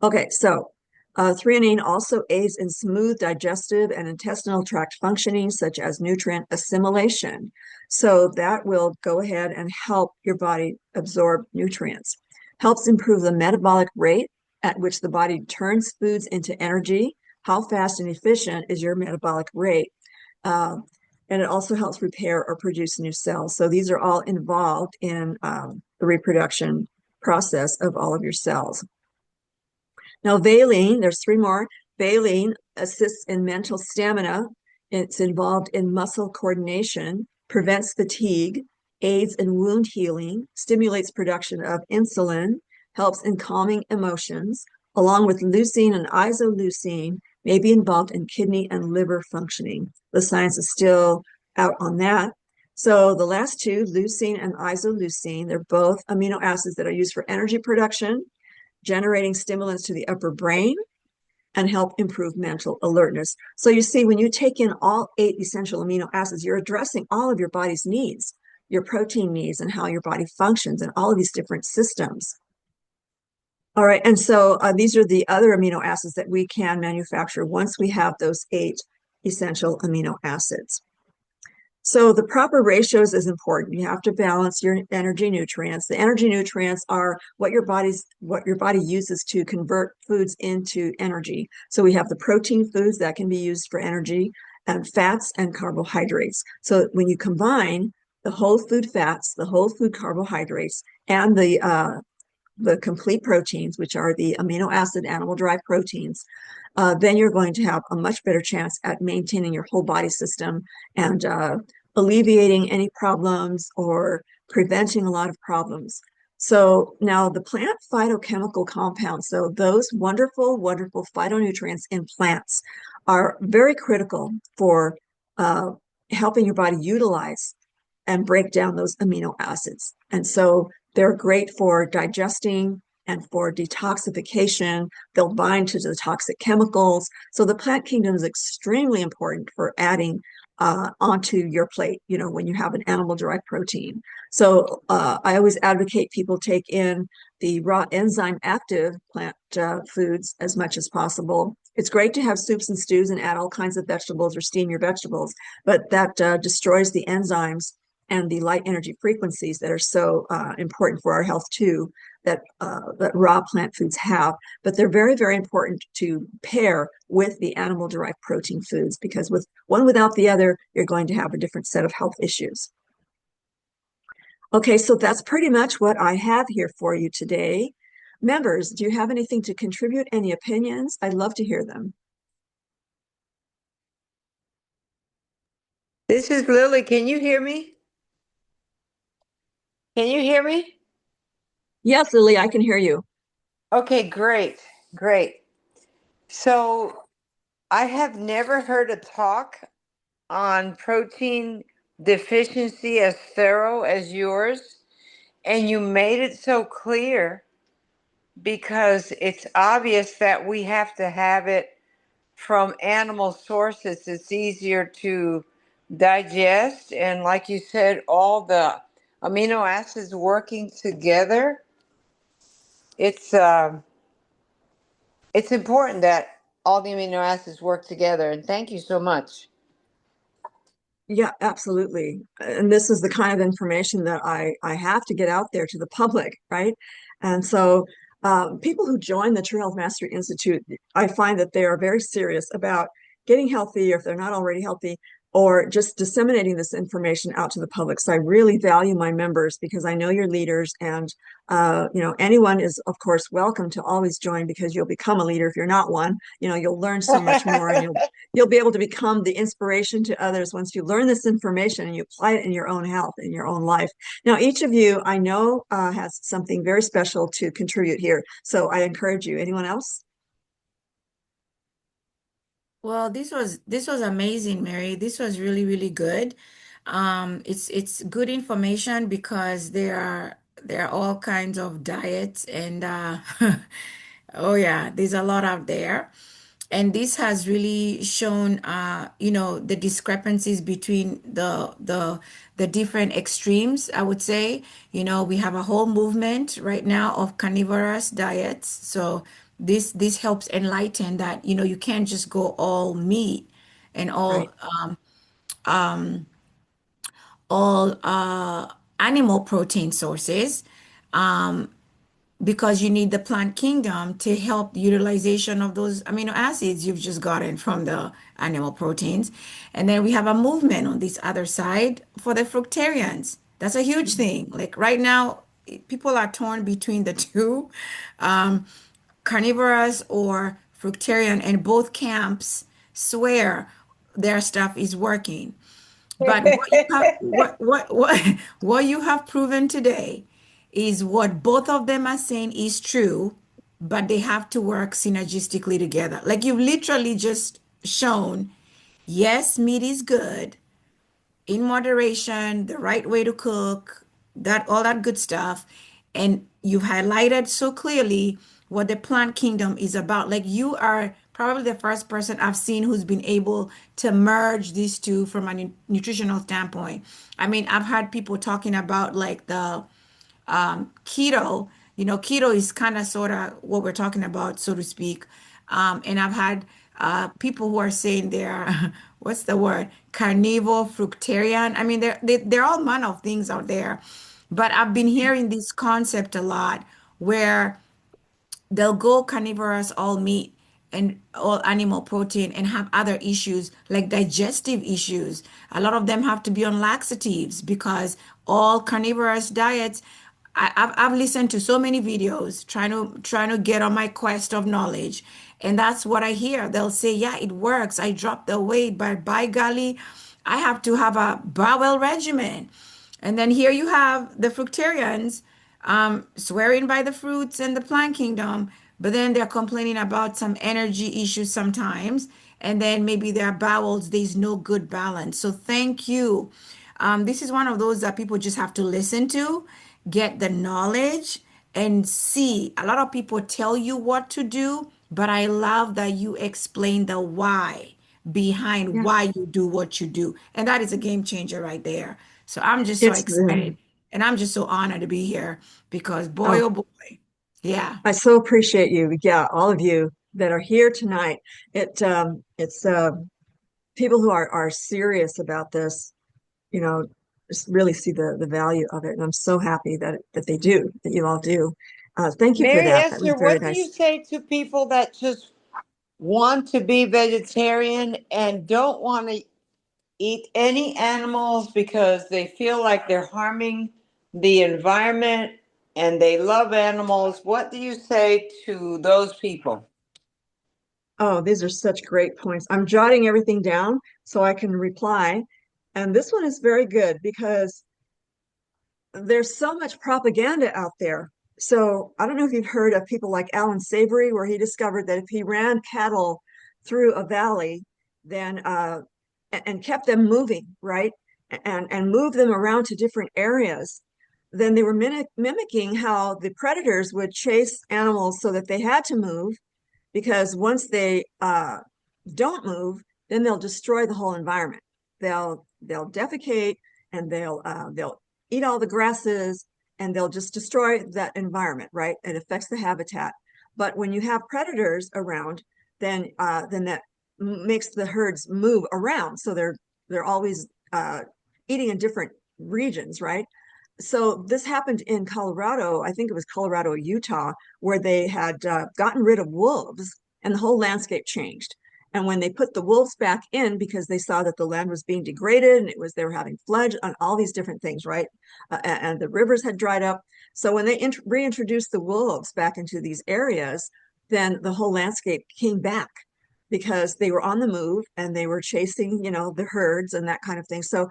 Okay, so threonine also aids in smooth digestive and intestinal tract functioning, such as nutrient assimilation. So that will go ahead and help your body absorb nutrients. Helps improve the metabolic rate at which the body turns foods into energy. How fast and efficient is your metabolic rate? And it also helps repair or produce new cells. So these are all involved in the reproduction process of all of your cells. Now, valine, there's three more. Valine assists in mental stamina. It's involved in muscle coordination, prevents fatigue, aids in wound healing, stimulates production of insulin, helps in calming emotions, along with leucine and isoleucine, may be involved in kidney and liver functioning. The science is still out on that. So the last two, leucine and isoleucine, they're both amino acids that are used for energy production, generating stimulants to the upper brain, and help improve mental alertness. So you see, when you take in all 8 essential amino acids, you're addressing all of your body's needs, your protein needs, and how your body functions in all of these different systems. All right, and so these are the other amino acids that we can manufacture once we have those 8 essential amino acids. So the proper ratios is important. You have to balance your energy nutrients. The energy nutrients are what your body uses to convert foods into energy. So we have the protein foods that can be used for energy, and fats and carbohydrates. So when you combine the whole food fats, the whole food carbohydrates, and the complete proteins, which are the amino acid animal-derived proteins, then you're going to have a much better chance at maintaining your whole body system and alleviating any problems or preventing a lot of problems. So now the plant phytochemical compounds, so those wonderful, wonderful phytonutrients in plants are very critical for helping your body utilize and break down those amino acids. And so they're great for digesting and for detoxification. They'll bind to the toxic chemicals. So the plant kingdom is extremely important for adding onto your plate, you know, when you have an animal-derived protein. So I always advocate people take in the raw enzyme active plant foods as much as possible, It's great to have soups and stews and add all kinds of vegetables or steam your vegetables, but that destroys the enzymes and the light energy frequencies that are so important for our health too, that raw plant foods have. But they're very, very important to pair with the animal-derived protein foods because with one without the other, you're going to have a different set of health issues. Okay, so that's pretty much what I have here for you today. Members, do you have anything to contribute? Any opinions? I'd love to hear them. This is Lily. Can you hear me? Can you hear me? Yes, Lily, I can hear you. Okay, great. Great. So I have never heard a talk on protein deficiency as thorough as yours, and you made it so clear because it's obvious that we have to have it from animal sources. It's easier to digest, and like you said, all the amino acids working together. It's it's important that all the amino acids work together. And thank you so much. Yeah, absolutely. And this is the kind of information that I have to get out there to the public, right? And so people who join the True Health Mastery Institute, I find that they are very serious about getting healthy, or if they're not already healthy, or just disseminating this information out to the public. So I really value my members because I know you're leaders, and anyone is, of course, welcome to always join because you'll become a leader if you're not one. You'll learn so much more, and you'll be able to become the inspiration to others once you learn this information and you apply it in your own health, in your own life. Now, each of you I know has something very special to contribute here. So I encourage you. Anyone else? Well, this was amazing, Mary. This was really, really good. It's good information because there are all kinds of diets and oh yeah, there's a lot out there. And this has really shown the discrepancies between the different extremes, I would say. We have a whole movement right now of carnivorous diets. So this helps enlighten that, you can't just go all meat and Right. all animal protein sources. Because you need the plant kingdom to help the utilization of those amino acids you've just gotten from the animal proteins. And then we have a movement on this other side for the fructarians. That's a huge thing. Like right now, people are torn between the two, um, carnivorous or fructarian, and both camps swear their stuff is working. But what you have what you have proven today is what both of them are saying is true, but they have to work synergistically together. Like you've literally just shown, yes, meat is good in moderation, the right way to cook, that all that good stuff. And you've highlighted so clearly what the plant kingdom is about. Like you are probably the first person I've seen who's been able to merge these two from a nutritional standpoint. I mean, I've had people talking about like the keto. Keto is kind of sort of what we're talking about, so to speak. And I've had people who are saying they're, what's the word? Carnivore, fructarian. I mean, they're all manner of things out there. But I've been hearing this concept a lot where they'll go carnivorous, all meat and all animal protein, and have other issues like digestive issues. A lot of them have to be on laxatives because all carnivorous diets. I've listened to so many videos trying to get on my quest of knowledge, and that's what I hear. They'll say, "Yeah, it works. I dropped the weight, but by golly, I have to have a bowel regimen." And then here you have the fructarians swearing by the fruits and the plant kingdom, but then they're complaining about some energy issues sometimes. And then maybe their bowels, there's no good balance. So thank you. This is one of those that people just have to listen to, get the knowledge, and see. A lot of people tell you what to do, but I love that you explain the why behind Yeah. why you do what you do. And that is a game changer right there. So I'm just so It's excited and I'm just so honored to be here because boy, oh, oh boy. Yeah. I so appreciate you. Yeah, all of you. that are here tonight. It's people who are serious about this, you know, just really see the value of it. And I'm so happy that they do, that you all do. Thank you for Mary that. That was Esther, very what do you nice. say to people that just want to be vegetarian and don't want to eat any animals because they feel like they're harming the environment and they love animals? What do you say to those people? Oh, these are such great points. I'm jotting everything down so I can reply. And this one is very good because there's so much propaganda out there. So I don't know if you've heard of people like Alan Savory, where he discovered that if he ran cattle through a valley, then and kept them moving, right, and moved them around to different areas, then they were mimicking how the predators would chase animals so that they had to move, because once they don't move, then they'll destroy the whole environment. They'll defecate, and they'll eat all the grasses, and they'll just destroy that environment, right? It affects the habitat. But when you have predators around, then that makes the herds move around. So they're always eating in different regions, right? So this happened in Colorado. I think it was Colorado, Utah, where they had gotten rid of wolves, and the whole landscape changed. And when they put the wolves back in, because they saw that the land was being degraded, and they were having flood and all these different things, right? And the rivers had dried up. So when they reintroduced the wolves back into these areas, then the whole landscape came back, because they were on the move and they were chasing, the herds and that kind of thing. So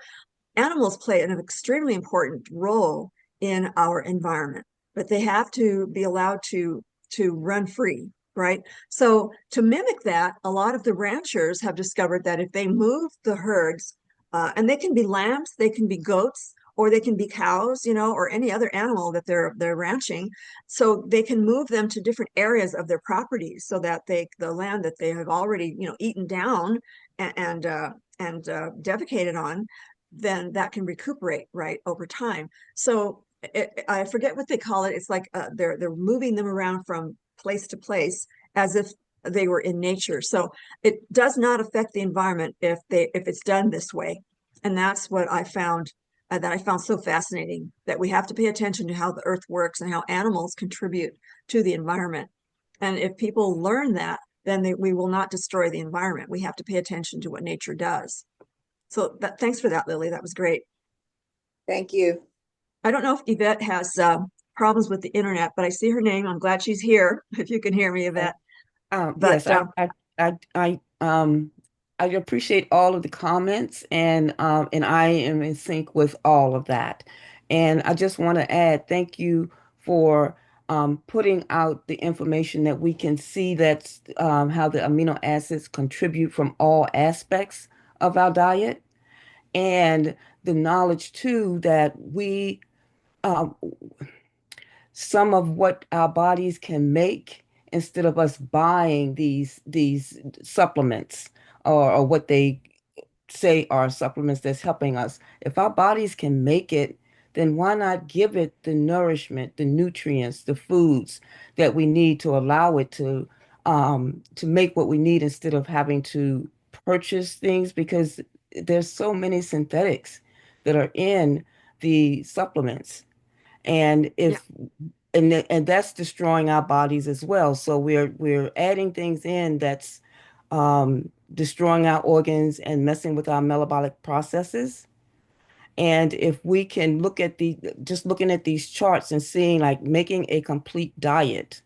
animals play an extremely important role in our environment, but they have to be allowed to run free, right? So to mimic that, a lot of the ranchers have discovered that if they move the herds, and they can be lambs, they can be goats, or they can be cows, or any other animal that they're ranching. So they can move them to different areas of their properties, so that the land that they have already, eaten down and defecated on, then that can recuperate, right, over time. So I forget what they call it. It's like they're moving them around from place to place as if they were in nature. So it does not affect the environment if it's done this way. And that's what I found, that I found so fascinating, that we have to pay attention to how the earth works and how animals contribute to the environment. And if people learn that, then we will not destroy the environment. We have to pay attention to what nature does. So thanks for that, Lily. That was great. Thank you. I don't know if Yvette has problems with the internet, but I see her name. I'm glad she's here. If you can hear me, Yvette. But Yes, I I appreciate all of the comments, and I am in sync with all of that. And I just want to add thank you for putting out the information that we can see, that's how the amino acids contribute from all aspects of our diet, and the knowledge too that we um, some of what our bodies can make, instead of us buying these supplements, or what they say are supplements that's helping us. If our bodies can make it, then why not give it the nourishment, the nutrients, the foods that we need to allow it to make what we need, instead of having to purchase things, because there's so many synthetics that are in the supplements. And yeah, if and that's destroying our bodies as well. So we're adding things in that's destroying our organs and messing with our metabolic processes. And if we can look at just looking at these charts and seeing, like, making a complete diet.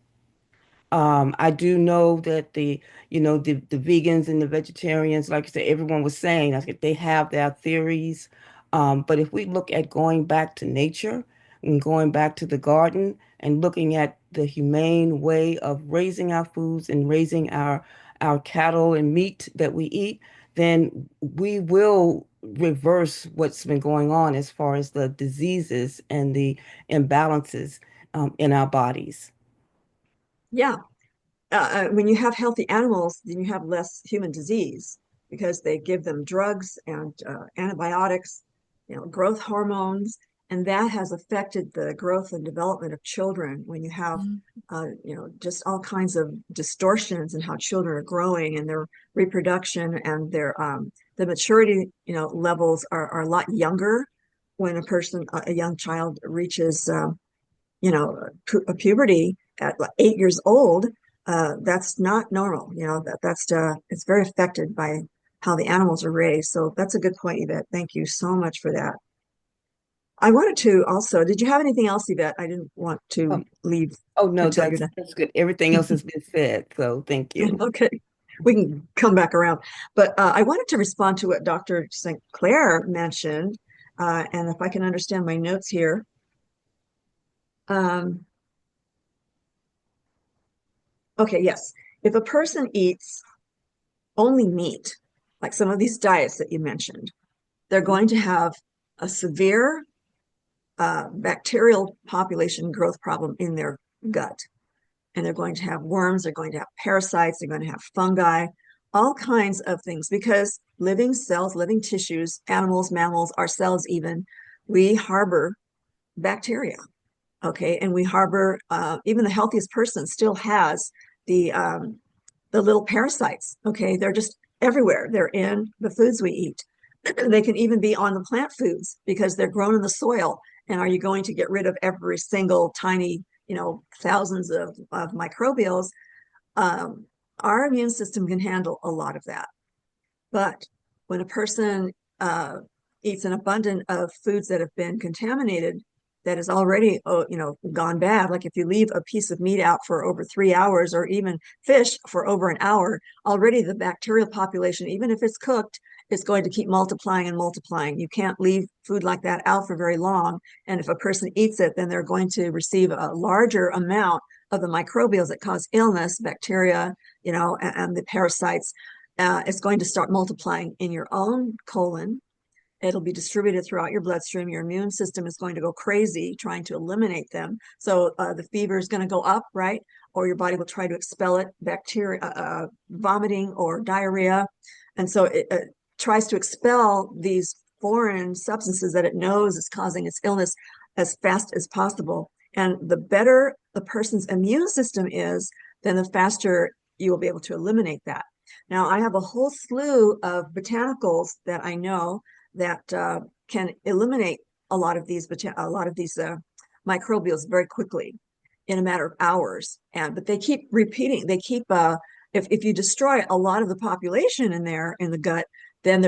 I do know that the vegans and the vegetarians, like I said, everyone was saying, like, they have their theories. But if we look at going back to nature and going back to the garden and looking at the humane way of raising our foods and raising our cattle and meat that we eat, then we will reverse what's been going on as far as the diseases and the imbalances in our bodies. yeah. When you have healthy animals, then you have less human disease, because they give them drugs and antibiotics, growth hormones, And that has affected the growth and development of children when you have, just all kinds of distortions in how children are growing and their reproduction and their the maturity, levels are a lot younger when a young child reaches, puberty at like 8 years old. That's not normal. It's very affected by how the animals are raised. So that's a good point, Yvette. Thank you so much for that. I wanted to also, did you have anything else, Yvette? I didn't want to Oh, leave oh no, until you're that's good. Everything else has been said, so thank you. done. Okay, we can come back around. But I wanted to respond to what Dr. St. Clair mentioned, and if I can understand my notes here. Um, okay, yes. If a person eats only meat, like some of these diets that you mentioned, they're going to have a severe bacterial population growth problem in their gut. And they're going to have worms, they're going to have parasites, they're going to have fungi, all kinds of things, because living cells, living tissues, animals, mammals, ourselves even, we harbor bacteria. Okay, and we harbor even the healthiest person still has the little parasites. Okay, they're just everywhere. They're in the foods we eat. They can even be on the plant foods because they're grown in the soil. And are you going to get rid of every single tiny, thousands of microbials? Our immune system can handle a lot of that. But when a person eats an abundance of foods that have been contaminated, that is already, gone bad. Like if you leave a piece of meat out for over 3 hours, or even fish for over an hour, already the bacterial population, even if it's cooked, is going to keep multiplying and multiplying. You can't leave food like that out for very long. And if a person eats it, then they're going to receive a larger amount of the microbials that cause illness, bacteria, and the parasites. It's going to start multiplying in your own colon. It'll be distributed throughout your bloodstream. Your immune system is going to go crazy trying to eliminate them. So the fever is going to go up, right? Or your body will try to expel it, bacteria, vomiting or diarrhea. And so it tries to expel these foreign substances that it knows is causing its illness as fast as possible. And the better the person's immune system is, then the faster you will be able to eliminate that. Now, I have a whole slew of botanicals that I know that can eliminate a lot of these microbials very quickly in a matter of hours. But they keep repeating. They keep if you destroy a lot of the population in the gut, then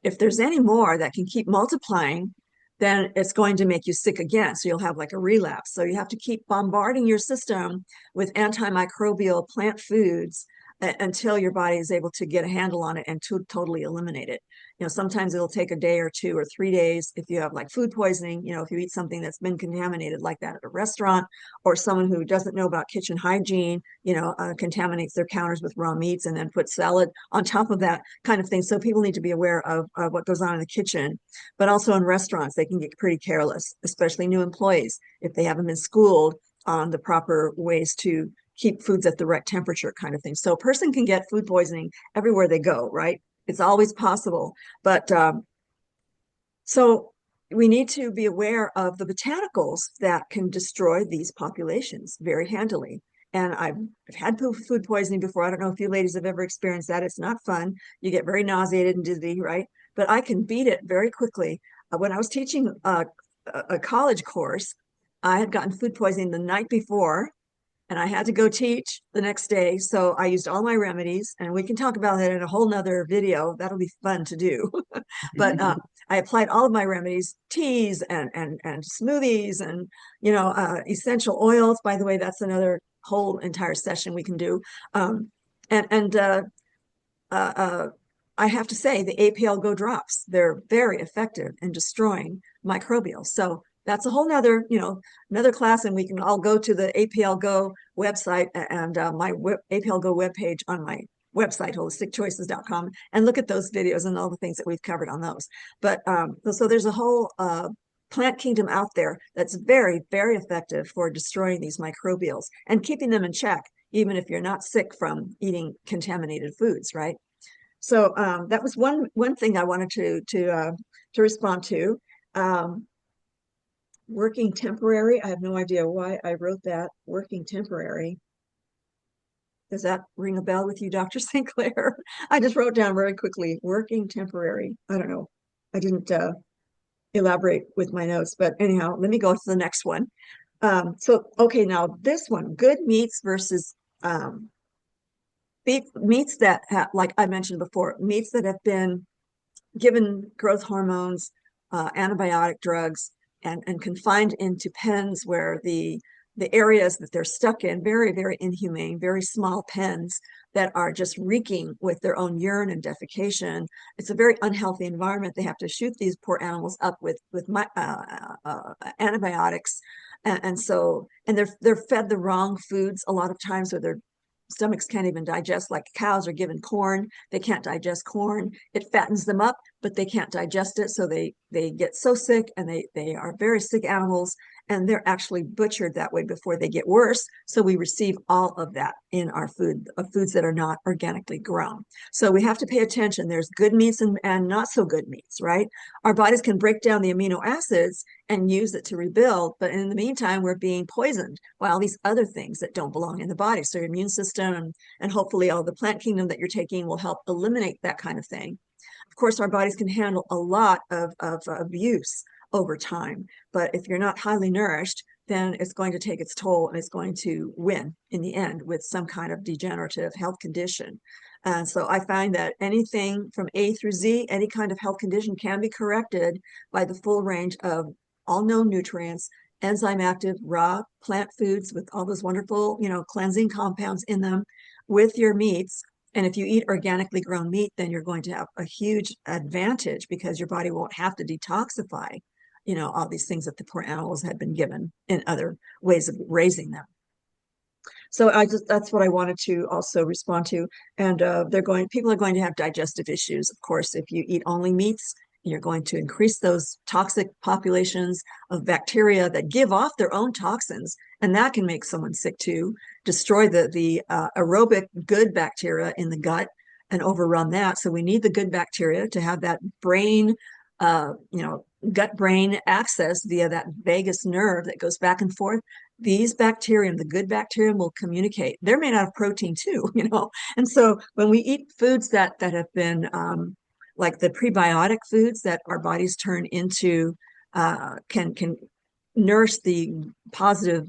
if there's any more that can keep multiplying, then it's going to make you sick again. So you'll have like a relapse. So you have to keep bombarding your system with antimicrobial plant foods until your body is able to get a handle on it and to totally eliminate it. Sometimes it'll take a day or 2 or 3 days if you have like food poisoning, if you eat something that's been contaminated like that at a restaurant, or someone who doesn't know about kitchen hygiene, contaminates their counters with raw meats and then puts salad on top of that kind of thing. So people need to be aware of what goes on in the kitchen. But also in restaurants, they can get pretty careless, especially new employees, if they haven't been schooled on the proper ways to keep foods at the right temperature kind of thing. So a person can get food poisoning everywhere they go, right? It's always possible. But so we need to be aware of the botanicals that can destroy these populations very handily. And I've had food poisoning before. I don't know if you ladies have ever experienced that. It's not fun. You get very nauseated and dizzy, right? But I can beat it very quickly. When I was teaching a college course, I had gotten food poisoning the night before, and I had to go teach the next day. So I used all my remedies, and we can talk about that in a whole nother video. That'll be fun to do. But I applied all of my remedies, teas and smoothies and, essential oils. By the way, that's another whole entire session we can do. I have to say the APL Go drops, they're very effective in destroying microbials. So that's a whole nother, another class, and we can all go to the APL Go website and my APL Go webpage on my website, holisticchoices.com, and look at those videos and all the things that we've covered on those. But so there's a whole plant kingdom out there that's very, very effective for destroying these microbials and keeping them in check, even if you're not sick from eating contaminated foods, right? So that was one thing I wanted to respond to. Working temporary. I have no idea why I wrote that. Working temporary. Does that ring a bell with you, Dr. St. Clair? I just wrote down very quickly, working temporary. I don't know. I didn't elaborate with my notes, but anyhow, let me go to the next one. Okay, now this one, good meats versus meats that have, like I mentioned before, meats that have been given growth hormones, antibiotic drugs, and confined into pens where the areas that they're stuck in, very, very inhumane, very small pens that are just reeking with their own urine and defecation. It's a very unhealthy environment. They have to shoot these poor animals up with antibiotics, and they're fed the wrong foods a lot of times, or their stomachs can't even digest. Like cows are given corn, they can't digest corn. It fattens them up, but they can't digest it, so they get so sick, and they are very sick animals, and they're actually butchered that way before they get worse. So we receive all of that in our food, foods that are not organically grown. So we have to pay attention. There's good meats and not so good meats, right? Our bodies can break down the amino acids and use it to rebuild, but in the meantime, we're being poisoned by all these other things that don't belong in the body. So your immune system and hopefully all the plant kingdom that you're taking will help eliminate that kind of thing. Of course, our bodies can handle a lot of abuse over time. But if you're not highly nourished, then it's going to take its toll, and it's going to win in the end with some kind of degenerative health condition. And so I find that anything from A through Z, any kind of health condition can be corrected by the full range of all known nutrients, enzyme active, raw plant foods with all those wonderful, cleansing compounds in them, with your meats. And if you eat organically grown meat, then you're going to have a huge advantage because your body won't have to detoxify, all these things that the poor animals had been given in other ways of raising them. So that's what I wanted to also respond to. And people are going to have digestive issues. Of course, if you eat only meats, you're going to increase those toxic populations of bacteria that give off their own toxins, and that can make someone sick too. Destroy the aerobic good bacteria in the gut and overrun that. So we need the good bacteria to have that brain, gut brain access via that vagus nerve that goes back and forth. These bacterium, the good bacterium, will communicate. They're made out of protein too, And so when we eat foods that have been like the prebiotic foods that our bodies turn into, can nourish the positive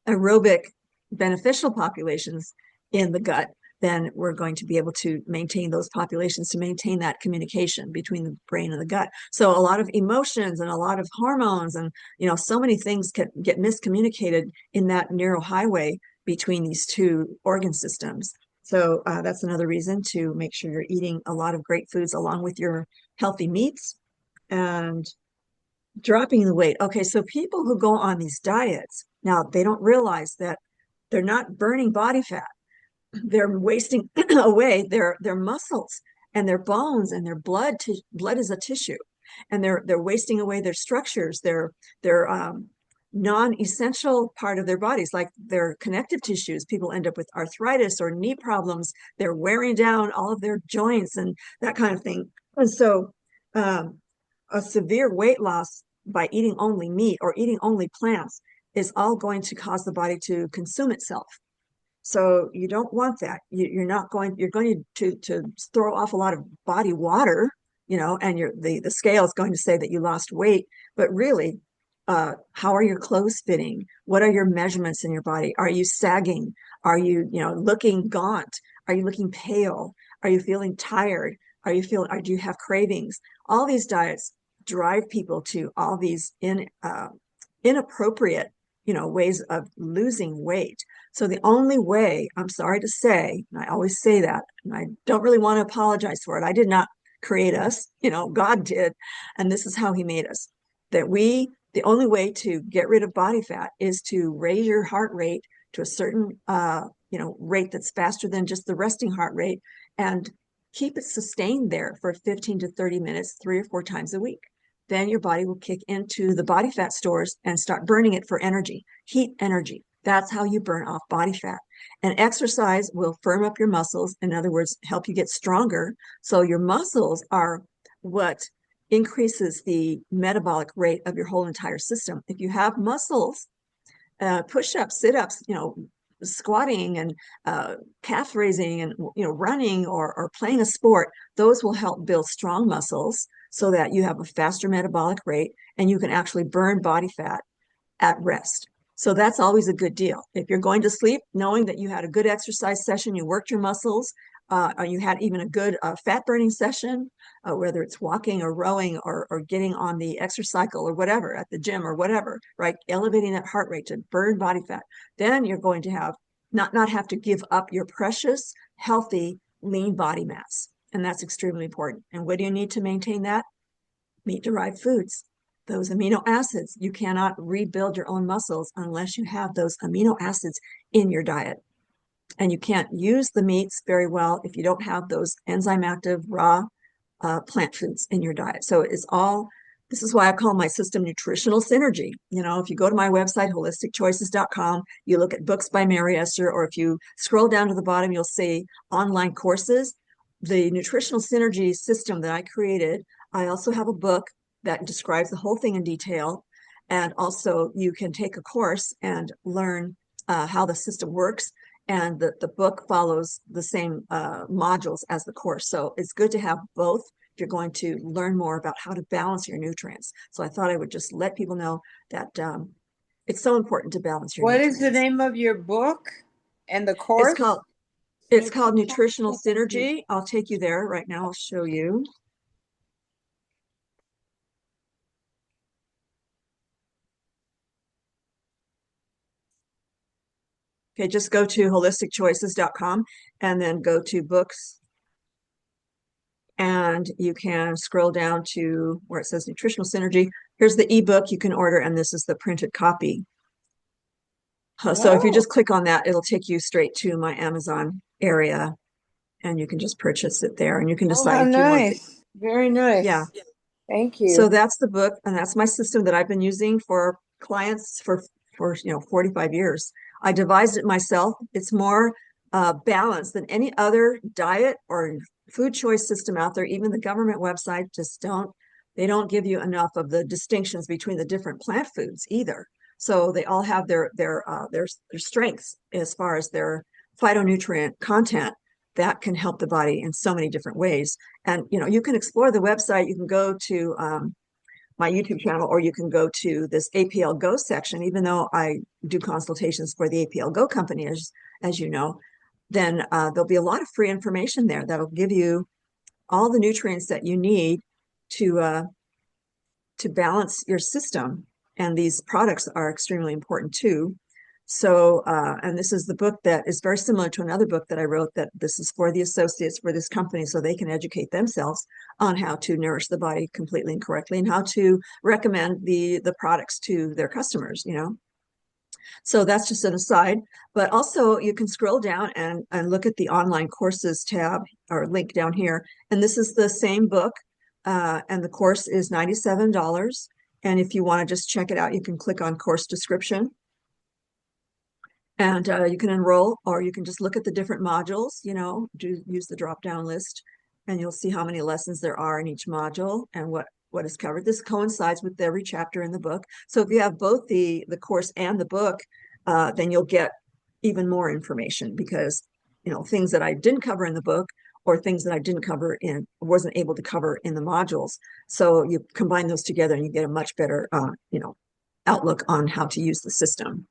aerobic beneficial populations in the gut, then we're going to be able to maintain those populations, to maintain that communication between the brain and the gut. So a lot of emotions and a lot of hormones and, so many things can get miscommunicated in that narrow highway between these two organ systems. So that's another reason to make sure you're eating a lot of great foods along with your healthy meats. And dropping the weight. Okay, so people who go on these diets, now they don't realize that they're not burning body fat. They're wasting away their muscles and their bones and their blood. Blood is a tissue, and they're wasting away their structures, their non-essential part of their bodies, like their connective tissues. People end up with arthritis or knee problems. They're wearing down all of their joints and that kind of thing. And so a severe weight loss by eating only meat or eating only plants is all going to cause the body to consume itself. So you don't want that. You're going to throw off a lot of body water, and the scale is going to say that you lost weight, but really, how are your clothes fitting? What are your measurements in your body? Are you sagging? Are you, looking gaunt? Are you looking pale? Are you feeling tired? Do you have cravings? All these diets drive people to all these inappropriate, ways of losing weight. So the only way, I'm sorry to say, and I always say that, and I don't really want to apologize for it. I did not create us, God did. And this is how he made us. The only way to get rid of body fat is to raise your heart rate to a certain, rate that's faster than just the resting heart rate, and keep it sustained there for 15 to 30 minutes, 3 or 4 times a week. Then your body will kick into the body fat stores and start burning it for energy, heat energy. That's how you burn off body fat. And exercise will firm up your muscles. In other words, help you get stronger. So your muscles are what increases the metabolic rate of your whole entire system. If you have muscles, push-ups, sit-ups, squatting and calf raising and running or playing a sport, those will help build strong muscles so that you have a faster metabolic rate and you can actually burn body fat at rest. So that's always a good deal. If you're going to sleep, knowing that you had a good exercise session, you worked your muscles, or you had even a good fat burning session, whether it's walking or rowing or getting on the exercise cycle or whatever at the gym or whatever, right? Elevating that heart rate to burn body fat, then you're going to have not have to give up your precious, healthy, lean body mass. And that's extremely important. And what do you need to maintain that? Meat-derived foods. Those amino acids. You cannot rebuild your own muscles unless you have those amino acids in your diet. And you can't use the meats very well if you don't have those enzyme active raw plant foods in your diet. So this is why I call my system nutritional synergy. If you go to my website, holisticchoices.com, you look at books by Mary Esther, or if you scroll down to the bottom, you'll see online courses. The nutritional synergy system that I created, I also have a book that describes the whole thing in detail. And also you can take a course and learn how the system works. And the book follows the same modules as the course. So it's good to have both if you're going to learn more about how to balance your nutrients. So I thought I would just let people know that it's so important to balance your What nutrients. is the name of your book and the It's course? called Nutritional Synergy. I'll take you there right now. I'll show you. Okay, just go to holisticchoices.com and then go to books. And you can scroll down to where it says Nutritional Synergy. Here's the ebook you can order, and this is the printed copy. So if you just click on that, it'll take you straight to my Amazon area, and you can just purchase it there, and you can decide if you want to. Very nice. Yeah. Thank you. So that's the book, and that's my system that I've been using for clients for 45 years. I devised it myself. It's more balanced than any other diet or food choice system out there. Even the government website they don't give you enough of the distinctions between the different plant foods either. So they all have their strengths as far as their phytonutrient content that can help the body in so many different ways. And you can explore the website. You can go to my YouTube channel, or you can go to this APL Go section. Even though I do consultations for the APL Go company, as you know, then there'll be a lot of free information there that'll give you all the nutrients that you need to balance your system. And these products are extremely important too. So, and this is the book that is very similar to another book that I wrote, that this is for the associates for this company, so they can educate themselves on how to nourish the body completely and correctly, and how to recommend the products to their customers, So that's just an aside. But also you can scroll down and look at the online courses tab or link down here. And this is the same book, and the course is $97. And if you want to just check it out, you can click on course description. And you can enroll, or you can just look at the different modules, use the drop-down list, and you'll see how many lessons there are in each module and what is covered. This coincides with every chapter in the book. So if you have both the course and the book, then you'll get even more information, because, things that I didn't cover in the book, or things that I wasn't able to cover in the modules. So you combine those together and you get a much better, outlook on how to use the system.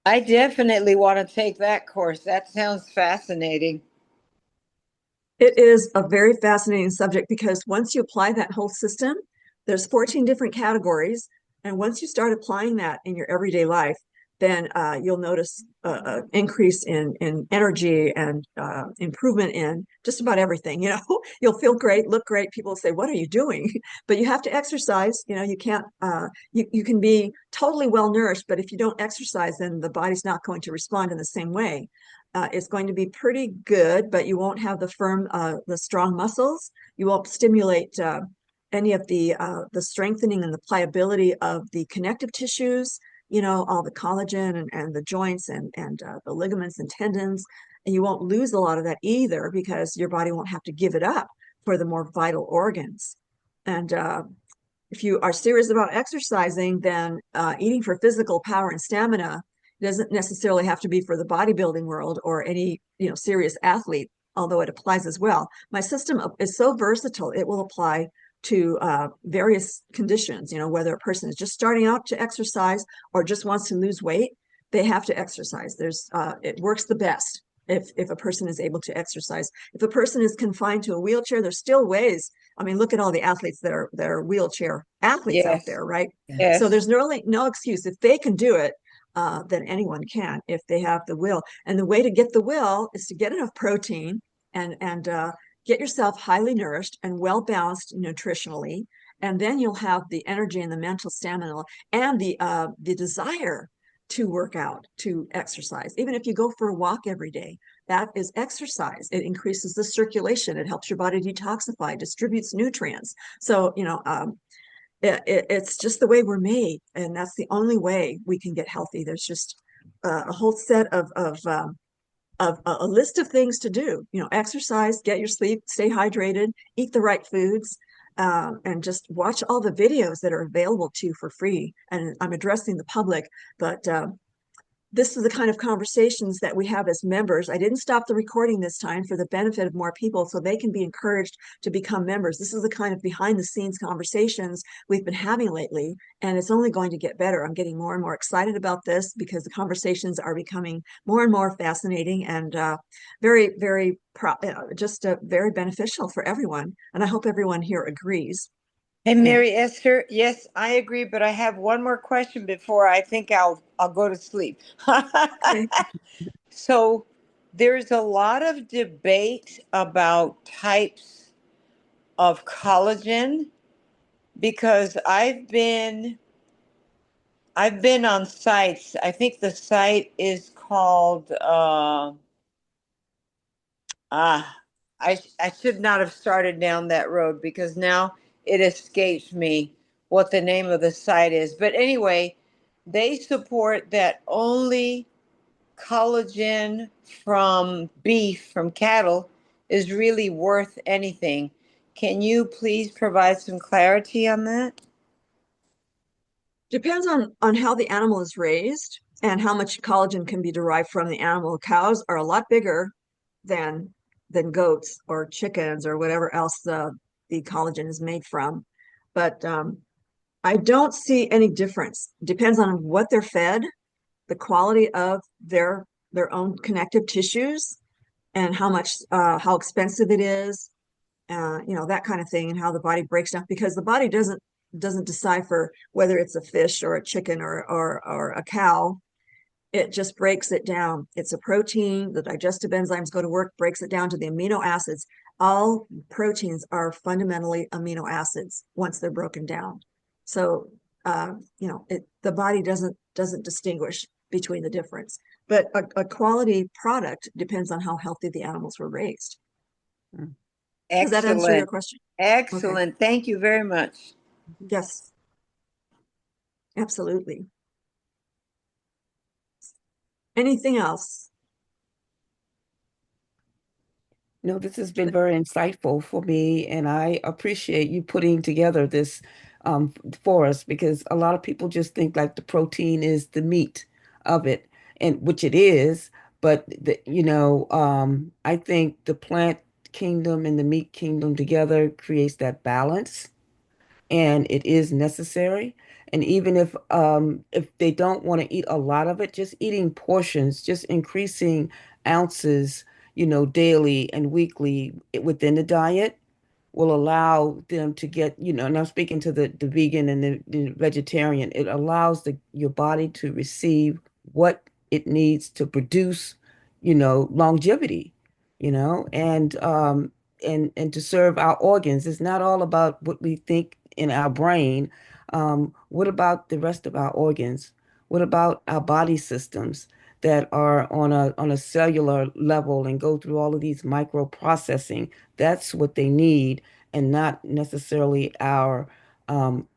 I definitely want to take that course. That sounds fascinating. It is a very fascinating subject, because once you apply that whole system, there's 14 different categories. And once you start applying that in your everyday life, then you'll notice an increase in energy and improvement in just about everything. You'll feel great, look great. People say, "What are you doing?" But you have to exercise. You can't. You can be totally well nourished, but if you don't exercise, then the body's not going to respond in the same way. It's going to be pretty good, but you won't have the strong muscles. You won't stimulate any of the strengthening and the pliability of the connective tissues. All the collagen and the joints and the ligaments and tendons. And you won't lose a lot of that either, because your body won't have to give it up for the more vital organs. And if you are serious about exercising, then eating for physical power and stamina doesn't necessarily have to be for the bodybuilding world or any, serious athlete, although it applies as well. My system is so versatile, it will apply to various conditions, whether a person is just starting out to exercise or just wants to lose weight, they have to exercise. It works the best if a person is able to exercise. If a person is confined to a wheelchair, there's still ways. I mean, look at all the athletes that are wheelchair athletes out Yes. there, right? So Yes. there's really no excuse. If they can do it, then anyone can if they have the will. And the way to get the will is to get enough protein and get yourself highly nourished and well balanced nutritionally, and then you'll have the energy and the mental stamina and the desire to work out, to exercise. Even if you go for a walk every day, that is exercise. It increases the circulation. It helps your body detoxify, distributes nutrients. So, it's just the way we're made, and that's the only way we can get healthy. There's just a whole set of a list of things to do. Exercise, get your sleep, stay hydrated, eat the right foods, and just watch all the videos that are available to you for free. And I'm addressing the public, but this is the kind of conversations that we have as members. I didn't stop the recording this time for the benefit of more people so they can be encouraged to become members. This is the kind of behind the scenes conversations we've been having lately, and it's only going to get better. I'm getting more and more excited about this because the conversations are becoming more and more fascinating and very, very, just very beneficial for everyone. And I hope everyone here agrees. Hey, Yeah. Mary Esther. Yes, I agree, but I have one more question before I think I'll go to sleep. Okay. So there's a lot of debate about types of collagen because I've been on sites. I think the site is called ah I should not have started down that road because now it escapes me what the name of the site is. But anyway, they support that only collagen from beef, from cattle, is really worth anything. Can you please provide some clarity on that? Depends on how the animal is raised and how much collagen can be derived from the animal. Cows are a lot bigger than goats or chickens or whatever else the collagen is made from. But I don't see any difference. Depends on what they're fed, the quality of their own connective tissues, and how expensive it is, that kind of thing, and how the body breaks down, because the body doesn't decipher whether it's a fish or a chicken or a cow. It just breaks it down. It's a protein. The digestive enzymes go to work, breaks it down to the amino acids. All proteins are fundamentally amino acids once they're broken down. So the body doesn't distinguish between the difference. But a quality product depends on how healthy the animals were raised. Does that answer your Excellent. question? Okay. Excellent. Thank you very much. Yes, absolutely. Anything else? No, this has been very insightful for me, and I appreciate you putting together this for us because a lot of people just think like the protein is the meat of it, and which it is, but I think the plant kingdom and the meat kingdom together creates that balance and it is necessary. And even if they don't want to eat a lot of it, just eating portions, just increasing ounces, daily and weekly within the diet will allow them to get, and I'm speaking to the vegan and the vegetarian, it allows your body to receive what it needs to produce, longevity, and to serve our organs. It's not all about what we think in our brain. What about the rest of our organs? What about our body systems that are on a cellular level and go through all of these microprocessing? That's what they need, and not necessarily our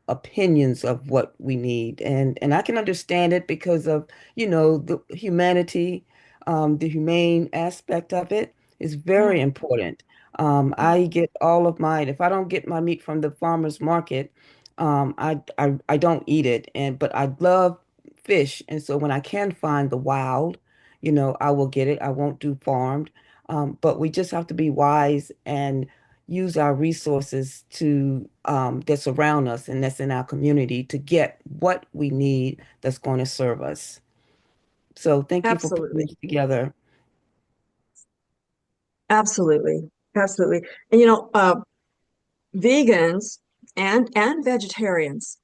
opinions of what we need. And I can understand it because of, the humanity, the humane aspect of it is Yeah. very important. I get all of mine. If I don't get my meat from the farmer's market, I don't eat it. But I love fish, and so when I can find the wild, I will get it. I won't do farmed. But we just have to be wise and use our resources to that surround us and that's in our community to get what we need that's going to serve us. So thank you for putting Absolutely. this together. Absolutely. Absolutely. And vegans and vegetarians,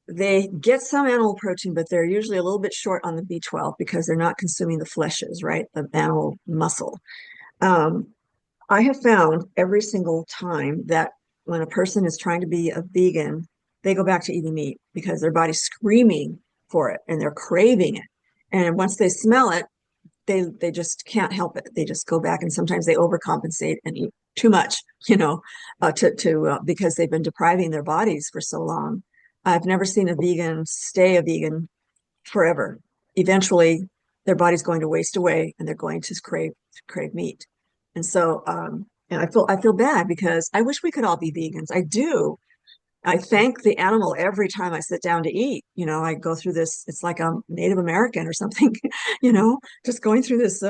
they get some animal protein, but they're usually a little bit short on the B12 because they're not consuming the fleshes, right? The animal muscle. Um, I have found every single time that when a person is trying to be a vegan, they go back to eating meat because their body's screaming for it and they're craving it. And once they smell it, they just can't help it. They just go back and sometimes they overcompensate and eat too much, to because they've been depriving their bodies for so long. I've never seen a vegan stay a vegan forever. Eventually, their body's going to waste away and they're going to crave meat. And so, and I feel bad because I wish we could all be vegans. I do. I thank the animal every time I sit down to eat. I go through this, it's like I'm Native American or something, just going through this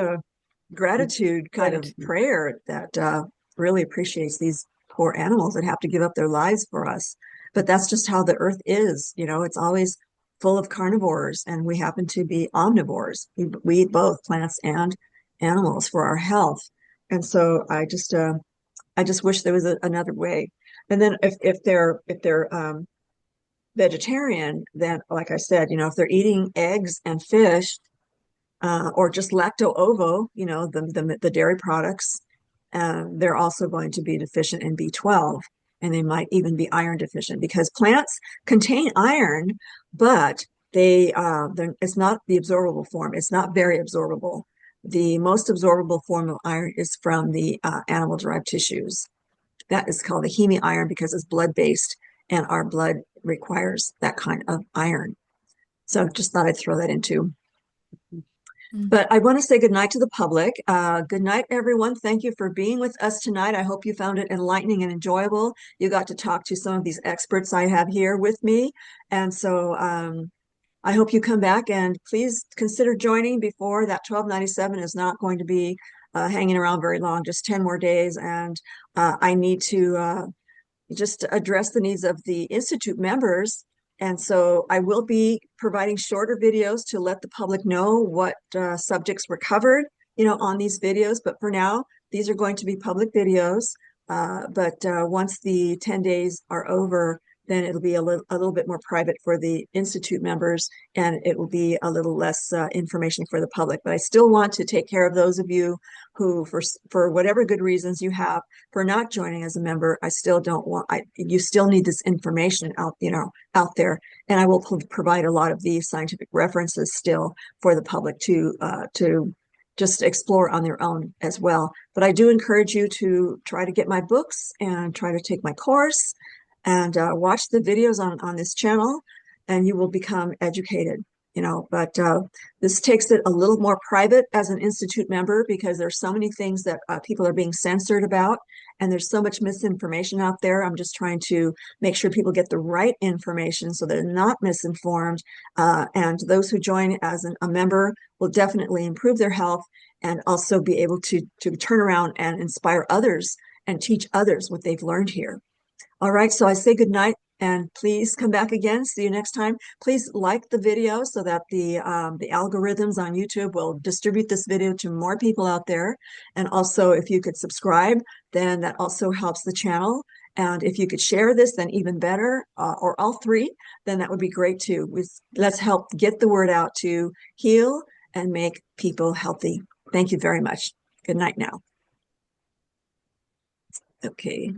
gratitude kind of Gratitude. prayer that really appreciates these poor animals that have to give up their lives for us. But that's just how the earth is. It's always full of carnivores, and we happen to be omnivores. We eat both plants and animals for our health. And so I just wish there was another way. And then if they're vegetarian, then like I said, if they're eating eggs and fish, or just lacto-ovo, the dairy products, they're also going to be deficient in B12, and they might even be iron deficient because plants contain iron, but it's not the absorbable form. It's not very absorbable. The most absorbable form of iron is from the animal-derived tissues. That is called the heme iron because it's blood-based, and our blood requires that kind of iron. So just thought I'd throw that into. Mm. But I want to say good night to the public. Good night, everyone. Thank you for being with us tonight. I hope you found it enlightening and enjoyable. You got to talk to some of these experts I have here with me. And so I hope you come back and please consider joining before that 1297 is not going to be hanging around very long, just 10 more days. And I need to just to address the needs of the Institute members. And so I will be providing shorter videos to let the public know what subjects were covered, on these videos. But for now, these are going to be public videos. But once the 10 days are over, then it'll be a little bit more private for the Institute members, and it will be a little less information for the public. But I still want to take care of those of you who, for whatever good reasons you have, for not joining as a member. I still don't want, you still need this information out there. And I will provide a lot of these scientific references still for the public to just explore on their own as well. But I do encourage you to try to get my books and try to take my course and watch the videos on this channel, and you will become educated. But this takes it a little more private as an Institute member because there's so many things that people are being censored about, and there's so much misinformation out there. I'm just trying to make sure people get the right information so they're not misinformed. And those who join as a member will definitely improve their health and also be able to turn around and inspire others and teach others what they've learned here. All right, so I say good night and please come back again. See you next time. Please like the video so that the algorithms on YouTube will distribute this video to more people out there. And also, if you could subscribe, then that also helps the channel. And if you could share this, then even better, or all three, then that would be great too. Let's help get the word out to heal and make people healthy. Thank you very much. Good night now. Okay.